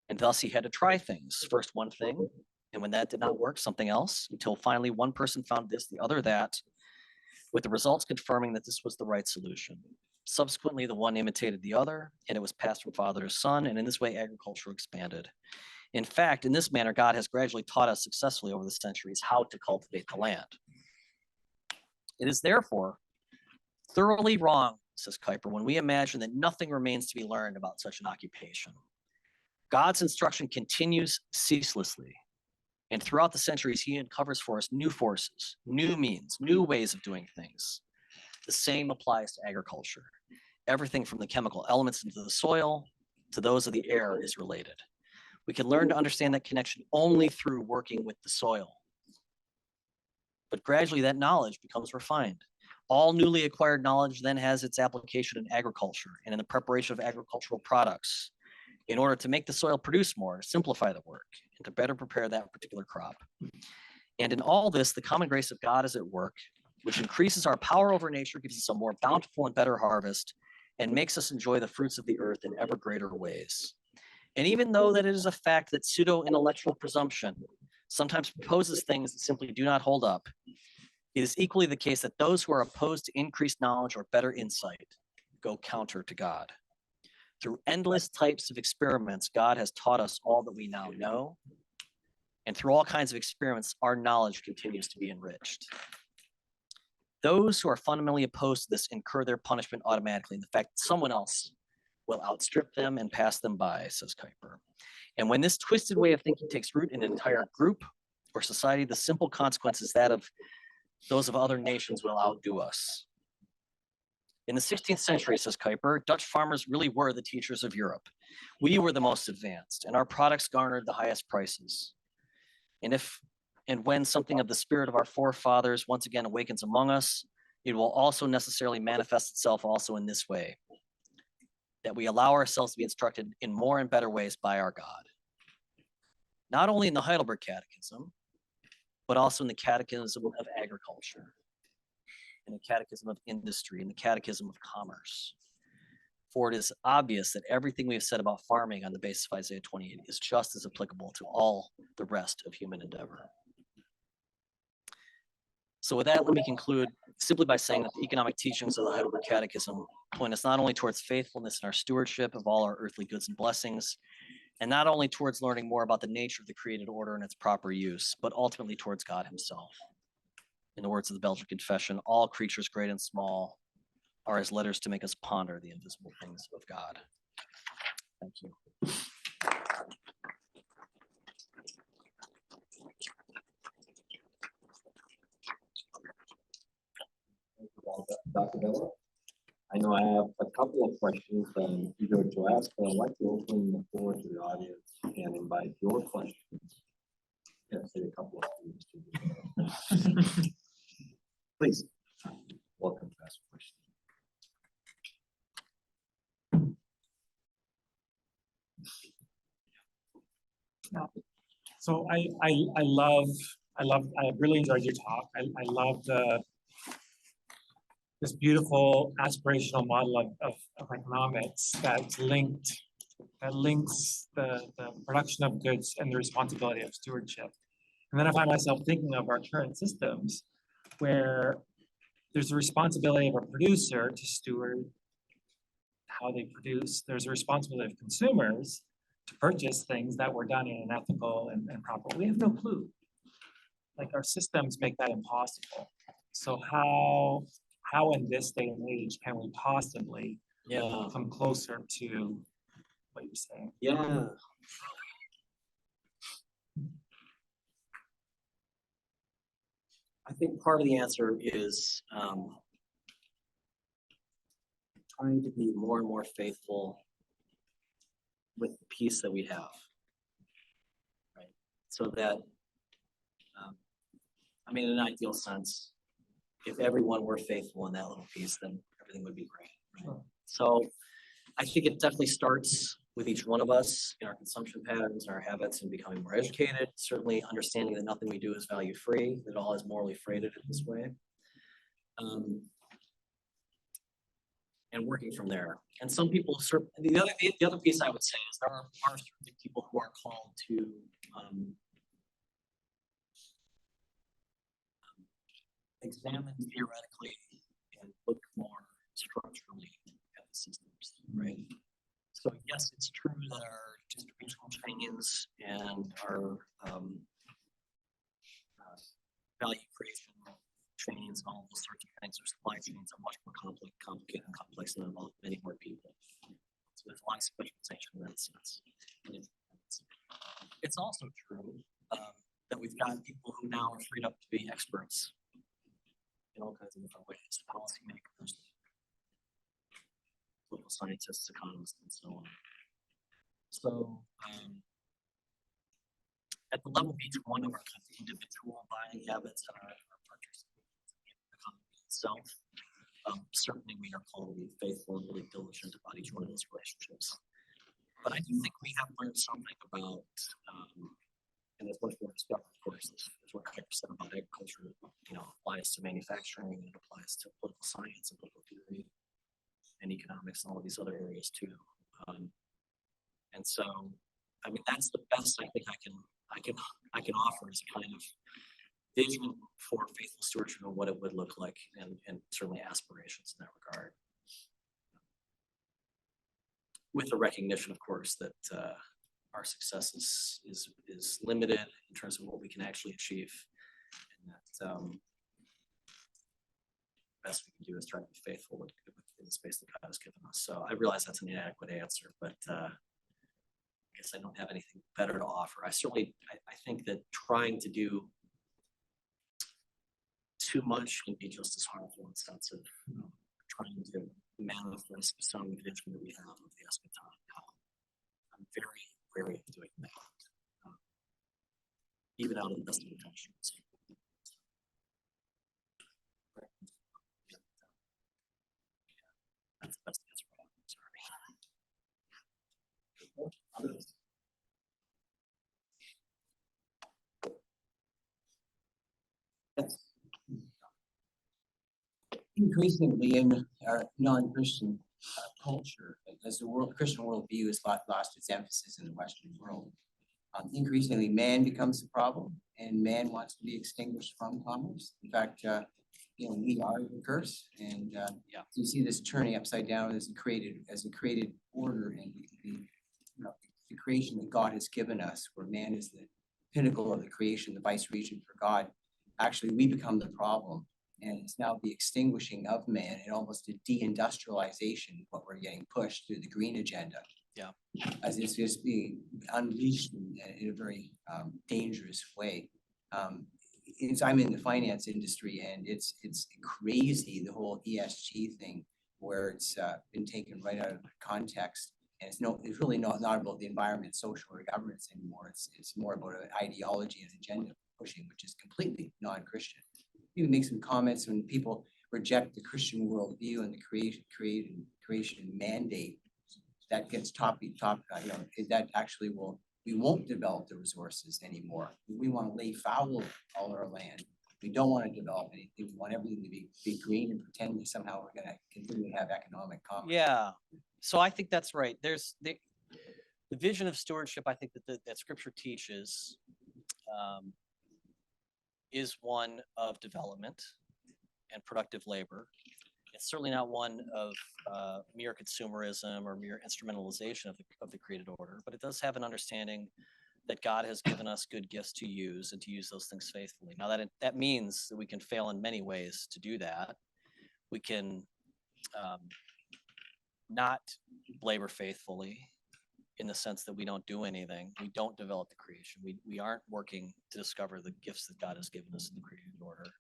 and thus he had to try things. First one thing, and when that did not work, something else, until finally one person found this, the other that, with the results confirming that this was the right solution. Subsequently, the one imitated the other, and it was passed from father to son, and in this way, agriculture expanded. In fact, in this manner, God has gradually taught us successfully over the centuries how to cultivate the land. It is therefore thoroughly wrong, says Kuyper, when we imagine that nothing remains to be learned about such an occupation. God's instruction continues ceaselessly, and throughout the centuries, he uncovers for us new forces, new means, new ways of doing things. The same applies to agriculture. Everything from the chemical elements into the soil to those of the air is related. We can learn to understand that connection only through working with the soil. But gradually that knowledge becomes refined. All newly acquired knowledge then has its application in agriculture and in the preparation of agricultural products in order to make the soil produce more, simplify the work, and to better prepare that particular crop. And in all this, the common grace of God is at work, which increases our power over nature, gives us a more bountiful and better harvest, and makes us enjoy the fruits of the earth in ever greater ways. And even though that it is a fact that pseudo-intellectual presumption sometimes proposes things that simply do not hold up, it is equally the case that those who are opposed to increased knowledge or better insight go counter to God. Through endless types of experiments, God has taught us all that we now know. And through all kinds of experiments, our knowledge continues to be enriched. Those who are fundamentally opposed to this incur their punishment automatically in the fact that someone else will outstrip them and pass them by, says Kuyper. And when this twisted way of thinking takes root in an entire group or society, the simple consequence is that of those of other nations will outdo us. In the 16th century, says Kuyper, Dutch farmers really were the teachers of Europe. We were the most advanced, and our products garnered the highest prices. And when something of the spirit of our forefathers once again awakens among us, it will also necessarily manifest itself also in this way, that we allow ourselves to be instructed in more and better ways by our God. Not only in the Heidelberg Catechism, but also in the Catechism of Agriculture, in the Catechism of Industry, in the Catechism of Commerce. For it is obvious that everything we have said about farming on the basis of Isaiah 28 is just as applicable to all the rest of human endeavor. So with that, let me conclude simply by saying that the economic teachings of the Heidelberg Catechism point us not only towards faithfulness in our stewardship of all our earthly goods and blessings, and not only towards learning more about the nature of the created order and its proper use, but ultimately towards God himself. In the words of the Belgian Confession, all creatures great and small are as letters to make us ponder the invisible things of God. Thank you. Dr. Ballor. I know I have a couple of questions that I'm eager to ask, but I'd like to open the floor to the audience and invite your questions. Yes, say a couple of things. Please, welcome to ask a question. So I really enjoyed your talk. I love this beautiful aspirational model of economics that links the production of goods and the responsibility of stewardship. And then I find myself thinking of our current systems where there's a responsibility of a producer to steward how they produce. There's a responsibility of consumers to purchase things that were done in an ethical and proper. We have no clue. Like our systems make that impossible. So how in this day and age can we possibly come closer to what you're saying? Yeah. I think part of the answer is trying to be more and more faithful with the peace that we have, right? So that, in an ideal sense, if everyone were faithful in that little piece, then everything would be great. Right? Sure. So I think it definitely starts with each one of us in our consumption patterns, our habits, and becoming more educated. Certainly understanding that nothing we do is value free, that all is morally freighted in this way. And working from there. And some people, the other piece I would say is there are certainly people who are called to examine theoretically and look more structurally at the systems, right? So yes, it's true that our distributional chains and our value creation chains and all those sorts of things, or supply chains are much more complicated and complex and involve many more people. So there's a lot of specialization in that sense. It's also true that we've got people who now are freed up to be experts in all kinds of different ways, policymakers, political scientists, economists, and so on. So at the level of each one of our kind of individual buying habits and our participation in the economy itself, certainly we are called to be faithful and really diligent about each one of those relationships. But I do think we have learned something about, and there's much more to discover, of course, is what Kuyper said about agriculture, applies to manufacturing, and it applies to political science and political theory and economics and all of these other areas too. And so, I mean, that's the best I think I can offer as a kind of vision for faithful stewardship of what it would look like, and certainly aspirations in that regard. With the recognition, of course, that our success is limited in terms of what we can actually achieve, and that the best we can do is try to be faithful in the space that God has given us. So I realize that's an inadequate answer, but I guess I don't have anything better to offer. I think that trying to do too much can be just as harmful in the sense of trying to manifest some vision that we have of the eschaton. I'm very wary of doing that, even out of the best of intentions. That's the best answer. Sorry. Yes. Increasingly in our non-Christian culture, as the Christian worldview has lost its emphasis in the Western world, increasingly man becomes the problem, and man wants to be extinguished from commerce. In fact, we are the curse, and you see this turning upside down as a created order, and the creation that God has given us, where man is the pinnacle of the creation, the vice regent for God. Actually, we become the problem, and it's now the extinguishing of man and almost a deindustrialization, what we're getting pushed through the green agenda. Yeah, as it's just being unleashed in a very dangerous way. I'm in the finance industry, and it's crazy, the whole ESG thing, where it's been taken right out of context, and it's really not about the environment, social, or governance anymore. It's more about an ideology and agenda pushing, which is completely non-Christian. You can make some comments when people reject the Christian worldview and the creation mandate. That gets that actually we won't develop the resources anymore. We want to lay foul of all our land. We don't want to develop anything. We want everything to be green and pretend that somehow we're going to continue to have economic commerce. Yeah. So I think that's right. There's the vision of stewardship, I think that Scripture teaches is one of development and productive labor. It's certainly not one of mere consumerism or mere instrumentalization of the created order, but it does have an understanding that God has given us good gifts to use, and to use those things faithfully. Now that means that we can fail in many ways to do that. We can not labor faithfully, in the sense that we don't do anything. We don't develop the creation. We aren't working to discover the gifts that God has given us in the created order.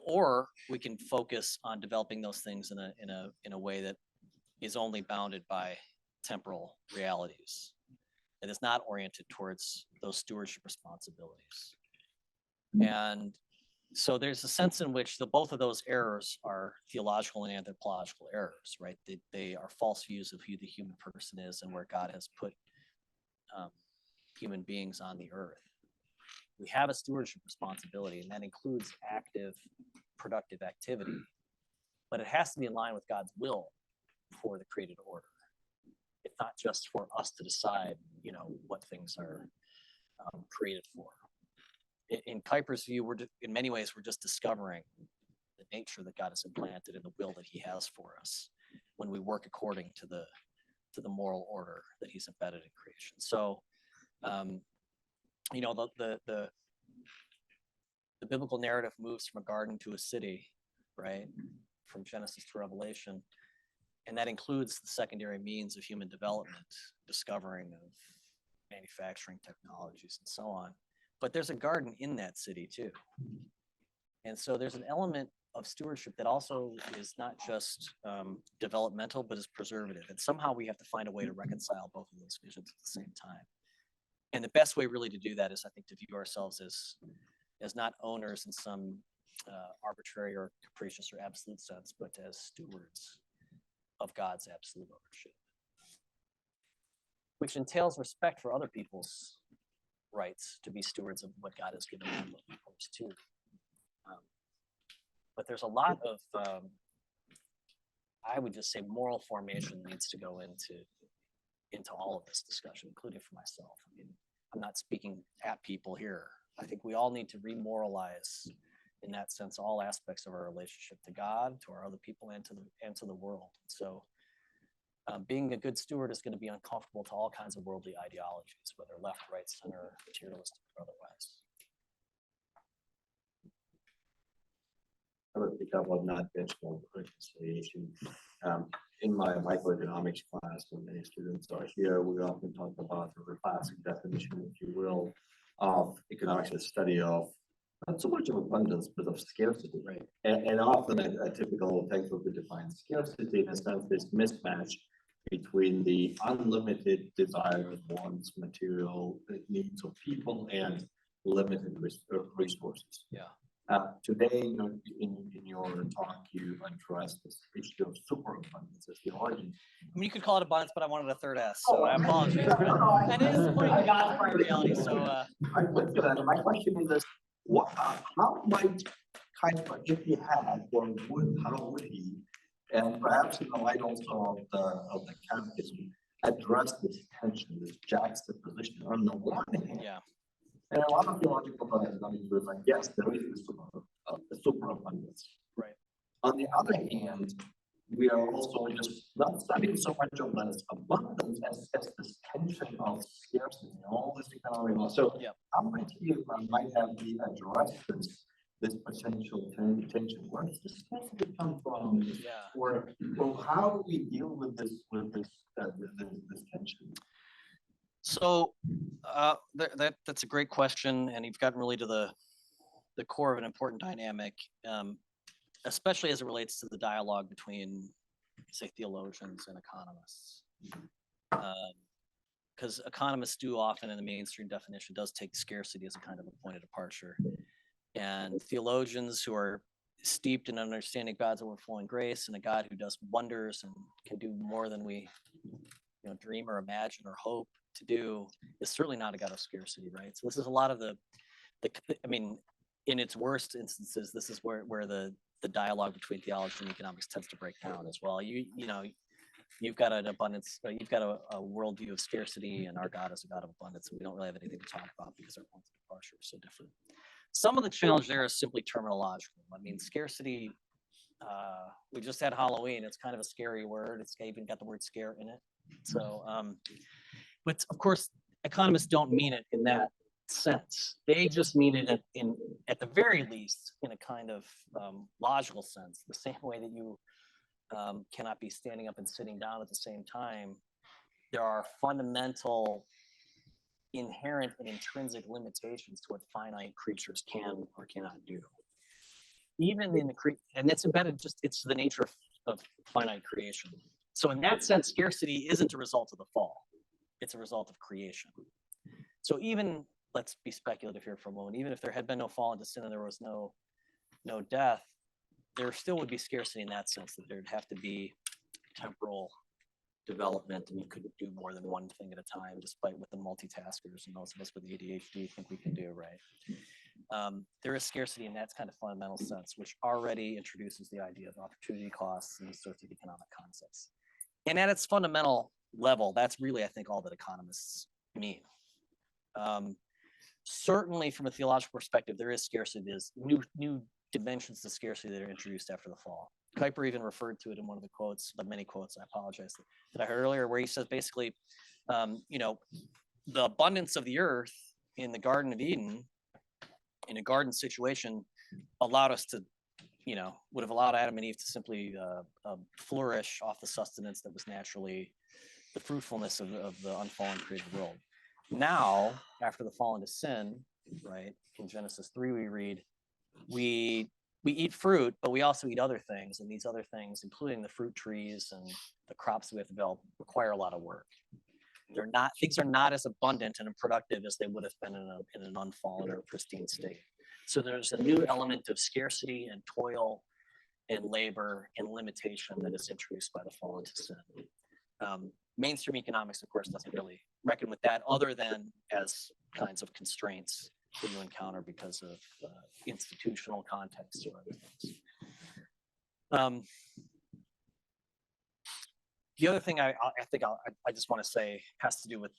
Or we can focus on developing those things in a way that is only bounded by temporal realities. It is not oriented towards those stewardship responsibilities. And So there's a sense in which both of those errors are theological and anthropological errors, right? They are false views of who the human person is and where God has put human beings on the earth. We have a stewardship responsibility, and that includes active, productive activity, but it has to be in line with God's will for the created order. It's not just for us to decide, what things are created for. In Kuyper's view, in many ways, we're just discovering the nature that God has implanted in the will that he has for us when we work according to the moral order that he's embedded in creation. So, the biblical narrative moves from a garden to a city, right? From Genesis to Revelation. And that includes the secondary means of human development, discovering of manufacturing technologies and so on. But there's a garden in that city too. And so there's an element of stewardship that also is not just developmental, but is preservative. And somehow we have to find a way to reconcile both of those visions at the same time. And the best way really to do that is, I think, to view ourselves as not owners in some arbitrary or capricious or absolute sense, but as stewards of God's absolute ownership, which entails respect for other people's rights to be stewards of what God has given them too. But there's a lot of, I would just say, moral formation needs to go into all of this discussion, including for myself. I mean, I'm not speaking at people here. I think we all need to remoralize, in that sense, all aspects of our relationship to God, to our other people, and to the world. So being a good steward is going to be uncomfortable to all kinds of worldly ideologies, whether left, right, center, materialistic, or otherwise. I would pick up on that benchmark reconciliation. In my microeconomics class, when many students are here, we often talk about the classic definition, if you will, of economics, a study of not so much of abundance, but of scarcity. Right. And often a typical textbook would define scarcity in a sense, this mismatch between the unlimited desires, wants, material needs of people and limited resources. Yeah. Today, in your talk, you addressed this issue of superabundance as theologian. I mean, you could call it abundance, but I wanted a third S, so I apologize. That is pointing God's primary reality. So, I'm with you. And my question is this: how might Kuyper, if he had, or how would he, and perhaps in the light also of the Catechism, address this tension, this juxtaposition? On the one hand, yeah. and a lot of theological economics was like, yes, there is a superabundance. Right. On the other hand, we are also just not studying so much of this abundance as this tension of scarcity, all this economic law. So how might have he addressed this potential tension? Where does this scarcity come from? Yeah. Or how do we deal with this tension? So that's a great question, and you've gotten really to the core of an important dynamic, especially as it relates to the dialogue between, say, theologians and economists. Because economists do often, in the mainstream definition, does take scarcity as a kind of a point of departure. And theologians who are steeped in understanding God's overflowing grace and a God who does wonders and can do more than we dream or imagine or hope to do, is certainly not a God of scarcity, right? So this is a lot of I mean, in its worst instances, this is where the dialogue between theology and economics tends to break down as well. You've got an abundance, you've got a worldview of scarcity, and our God is a God of abundance, and we don't really have anything to talk about because our points of departure are so different. Some of the challenge there is simply terminological. I mean, scarcity, we just had Halloween. It's kind of a scary word. It's even got the word scare in it. So, but of course, economists don't mean it in that sense. They just mean it at the very least, in a kind of logical sense, the same way that you cannot be standing up and sitting down at the same time. There are fundamental, inherent and intrinsic limitations to what finite creatures can or cannot do. Even in and that's embedded, it's the nature of finite creation. So in that sense, scarcity isn't a result of the fall. It's a result of creation. So even, let's be speculative here for a moment, even if there had been no fall into sin and there was no no death, there still would be scarcity in that sense, that there'd have to be temporal development, and you couldn't do more than one thing at a time, despite what the multitaskers and those of us with ADHD think we can do, right? There is scarcity in that kind of fundamental sense, which already introduces the idea of opportunity costs and these sorts of economic concepts. And at its fundamental level, that's really, I think, all that economists mean. Certainly from a theological perspective, there is scarcity. There's new dimensions to scarcity that are introduced after the fall. Kuyper even referred to it in one of the quotes, the many quotes, I apologize, that I heard earlier, where he says basically, the abundance of the earth in the Garden of Eden, in a garden situation, allowed us to, would have allowed Adam and Eve to simply flourish off the sustenance that was naturally the fruitfulness of the unfallen created world. Now, after the fall into sin, right, in Genesis 3, we read, we eat fruit, but we also eat other things. And these other things, including the fruit trees and the crops that we have to develop, require a lot of work. Things are not as abundant and productive as they would have been in an unfallen or pristine state. So there's a new element of scarcity and toil and labor and limitation that is introduced by the fall into sin. Mainstream economics, of course, doesn't really reckon with that, other than as kinds of constraints that you encounter because of institutional context or other things. The other thing I think I just want to say has to do with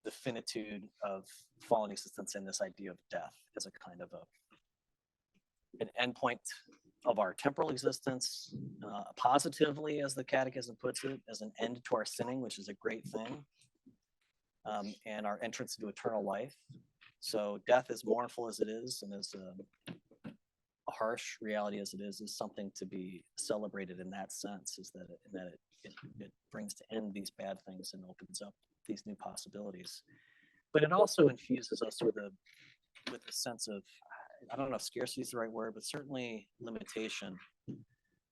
the finitude of fallen existence and this idea of death as a kind of an endpoint of our temporal existence, positively, as the Catechism puts it, as an end to our sinning, which is a great thing, and our entrance into eternal life. So death, as mournful as it is, and as a harsh reality as it is something to be celebrated in that sense, is that it brings to end these bad things and opens up these new possibilities. But it also infuses us with a sense of, I don't know if scarcity is the right word, but certainly limitation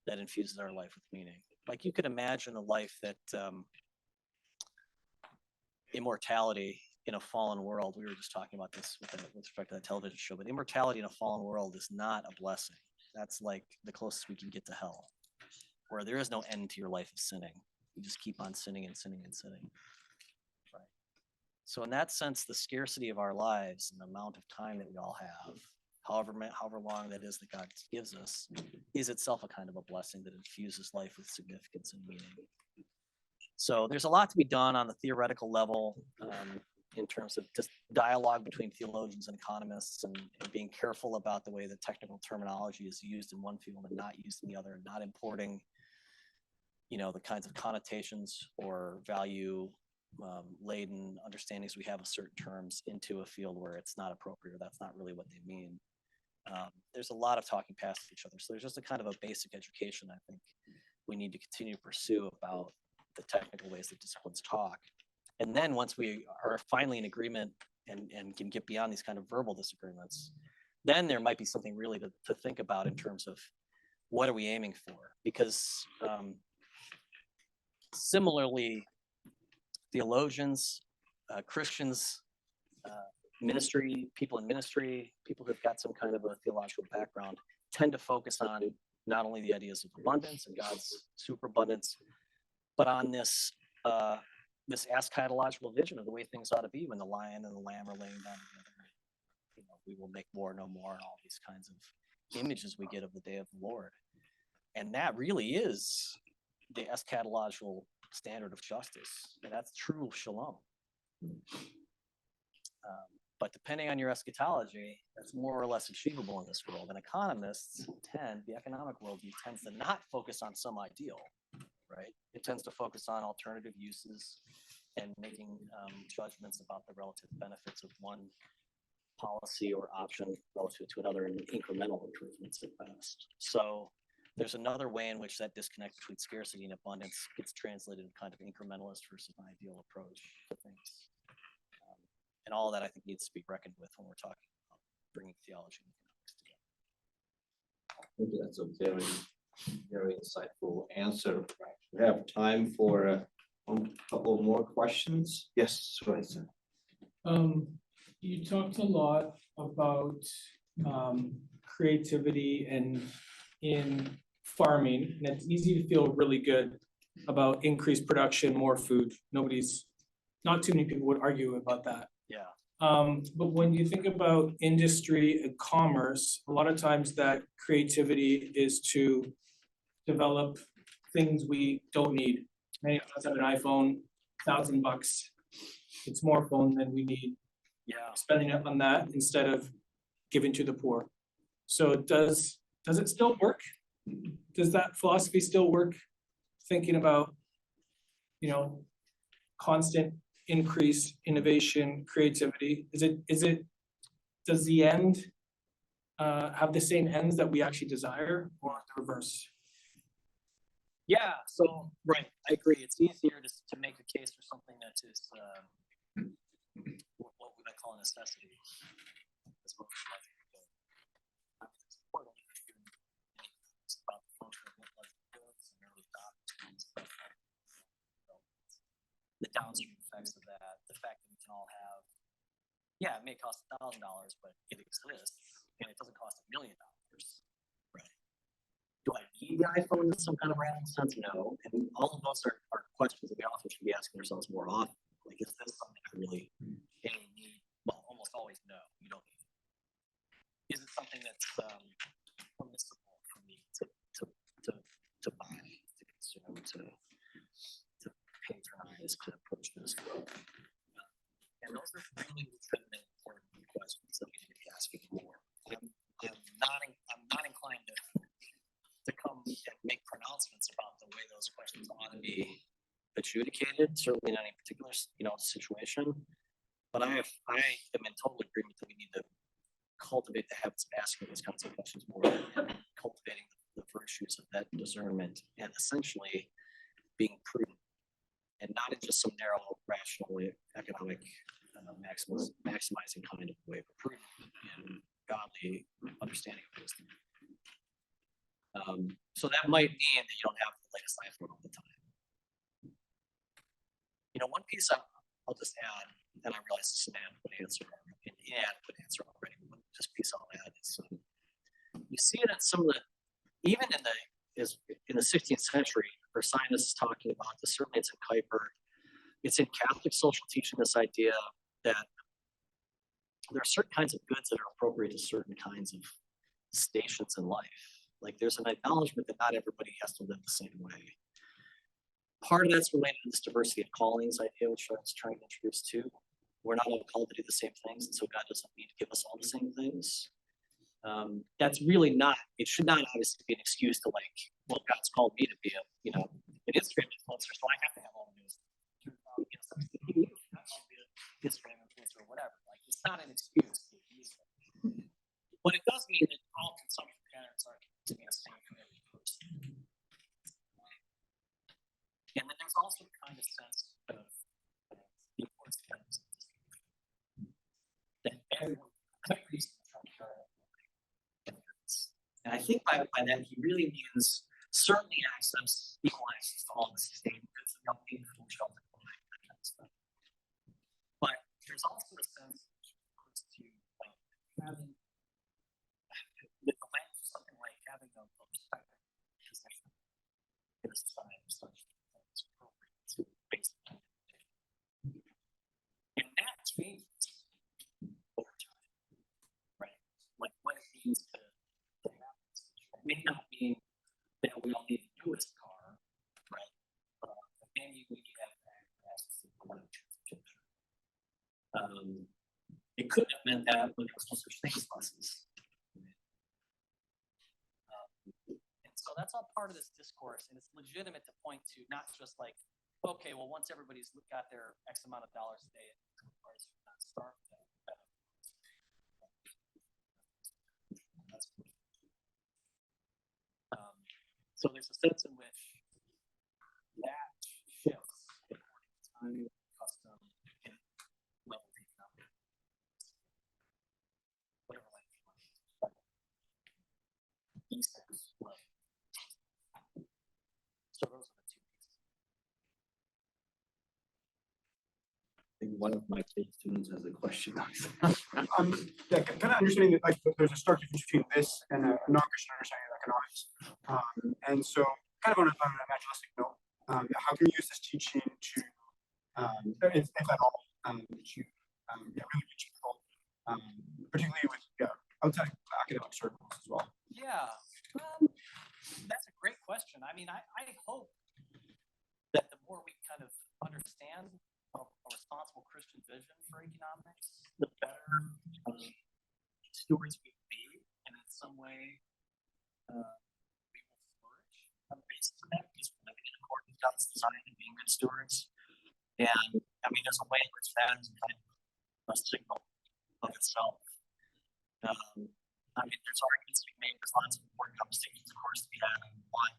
that infuses our life with meaning. Like, you could imagine a life that immortality in a fallen world, we were just talking about this with respect to that television show, but immortality in a fallen world is not a blessing. That's like the closest we can get to hell, where there is no end to your life of sinning. You just keep on sinning and sinning and sinning. Right. So in that sense, the scarcity of our lives and the amount of time that we all have, however long that is that God gives us, is itself a kind of a blessing that infuses life with significance and meaning. So there's a lot to be done on the theoretical level, in terms of just dialogue between theologians and economists, and being careful about the way the technical terminology is used in one field and not used in the other, and not importing, the kinds of connotations or value laden understandings we have of certain terms into a field where it's not appropriate, or that's not really what they mean. There's a lot of talking past each other. So there's just a kind of a basic education I think we need to continue to pursue about the technical ways that disciplines talk. And then once we are finally in agreement and can get beyond these kind of verbal disagreements, then there might be something really to think about in terms of what are we aiming for? Because similarly, theologians, Christians, ministry, people in ministry, people who've got some kind of a theological background, tend to focus on not only the ideas of abundance and God's superabundance, but on this eschatological vision of the way things ought to be when the lion and the lamb are laying down together. We will make war no more, and all these kinds of images we get of the day of the Lord. And that really is the eschatological standard of justice, and that's true shalom. But depending on your eschatology, that's more or less achievable in this world. And economists the economic worldview tends to not focus on some ideal, right? It tends to focus on alternative uses and making judgments about the relative benefits of one policy or option relative to another, and incremental improvements at best. So there's another way in which that disconnect between scarcity and abundance gets translated in kind of incrementalist versus an ideal approach to things. And all of that, I think, needs to be reckoned with when we're talking about bringing theology and economics together. I think that's a very, very insightful answer. We have time for a couple more questions. Yes, go ahead, sir. You talked a lot about creativity and in farming, and it's easy to feel really good about increased production, more food. Not too many people would argue about that. Yeah. But when you think about industry and commerce, a lot of times that creativity is to develop things we don't need. Many of us have an iPhone, $1,000. It's more phone than we need. Yeah. Spending it on that instead of giving to the poor. So does it still work? Does that philosophy still work? Thinking about, constant increase, innovation, creativity. Does the end have the same ends that we actually desire, or the reverse? Yeah, so, right, I agree. It's easier to make a case for something that is, what would I call a necessity? As much as I think it's important to do anything about the function of what life is and early doctrines. The downstream effects of that, the fact that we can all have, yeah, it may cost $1,000, but it exists, and it doesn't cost $1 million. Right. Do I need the iPhone in some kind of random sense? No. And all of those are questions that we also should be asking ourselves more often. Like, is this something I really need? Well, almost always no, you don't need it. Is it something that's permissible for me to buy, to consume, to patronize, to approach this world? And those are really legitimate important questions that we need to be asking more. I'm not inclined to come and make pronouncements about the way those questions ought to be adjudicated, certainly in any particular situation. But I am in total agreement that we need to cultivate the habits of asking those kinds of questions more, and cultivating the virtues of that discernment, and essentially being prudent, and not in just some narrow, rational, economic, maximizing kind of way, but prudent and godly understanding of wisdom. So that might mean that you don't have the latest iPhone all the time. One piece I'll just add, and I realize it's an inadequate answer already, but just piece I'll add is you see it at some of the, even in the 16th century, Ursinus is talking about this, certainly it's in Kuyper, it's in Catholic social teaching, this idea that there are certain kinds of goods that are appropriate to certain kinds of stations in life. Like, there's an acknowledgement that not everybody has to live the same way. Part of that's related to this diversity of callings idea, which I was trying to introduce too. We're not all called to do the same things, and so God doesn't need to give us all the same things. That's really not, it should not obviously be an excuse to, like, well, God's called me to be an Instagram influencer, so I have to have all the news. Instagram influencer or whatever. Like, it's not an excuse. But it does mean that all consumption patterns are to be the same for every person. And then there's also the kind of sense of the importance of that everyone, and I think by that he really means certainly equal access to all the sustained goods that don't need from shelter, that kind of stuff. But there's also a sense to having with the language, something like having a respected position in a society such that it's appropriate to basic communication. And that changes over time, right? Like, what it means to have this. It may not mean that we all need the newest car, right? But maybe we need to have access to the transportation. It could have meant that when there was no such thing as buses. So that's all part of this discourse, and it's legitimate to point to not just like, okay, well, once everybody's got their X amount of dollars a day, it's not starve to them. So there's a sense in which that shifts according to time, custom, and level of economic. Whatever language. These things. So those are the two pieces. think one of my PhD students has a question. Yeah, kind of understanding that like there's a stark difference between this and a non-Christian understanding of economics. And so kind of on an evangelistic note, how can you use this teaching to, if at all, to really reach people, particularly with outside academic circles as well? Yeah, that's a great question. I mean, I hope that the more we kind of understand a responsible Christian vision for economics, the better stewards we will be, and in some way we will flourish on the basis of that, because we're living in accordance with God's design and being good stewards. And I mean, there's a way in which that is kind of a signal of itself. I mean, there's arguments to be made. There's lots of important conversations, of course, to be had on why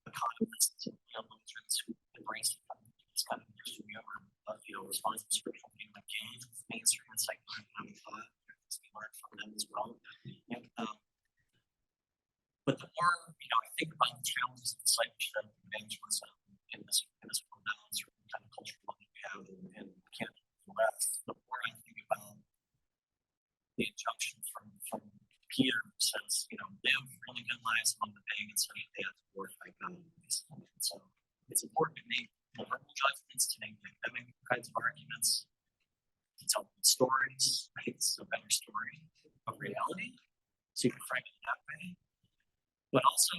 economists and theologians who embrace this kind of Christian view of responsible scriptural view engage with mainstream and secular economic thought. There's to be learned from them as well. And, but the more I think about the challenges of discipleship and evangelism in this world now, and certain kind of cultural life we have in Canada and the West, the more I think about the injunction from Peter who says, live really good lives among the pagans so that they have to glorify God. And so it's important to make moral judgments, to make academic kinds of arguments, to tell stories. I think this is a better story of reality, so you can frame it that way. But also,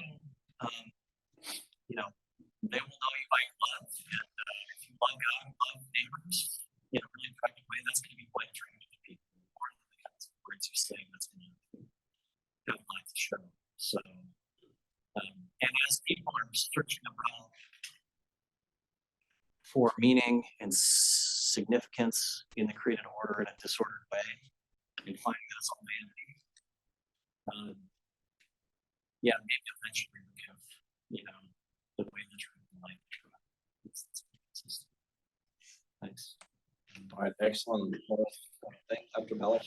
they will know you by your love, and if you love God and love neighbors in a really effective way, that's going to be quite attractive to people, more than the kinds of words you say. That's going to have a lot to show. So, and as people are searching around for meaning and significance in the created order in a disordered way, and finding that it's all vanity, maybe eventually we give, the way, the truth, and life. Thanks. All right, excellent. Thank Dr. Ballor.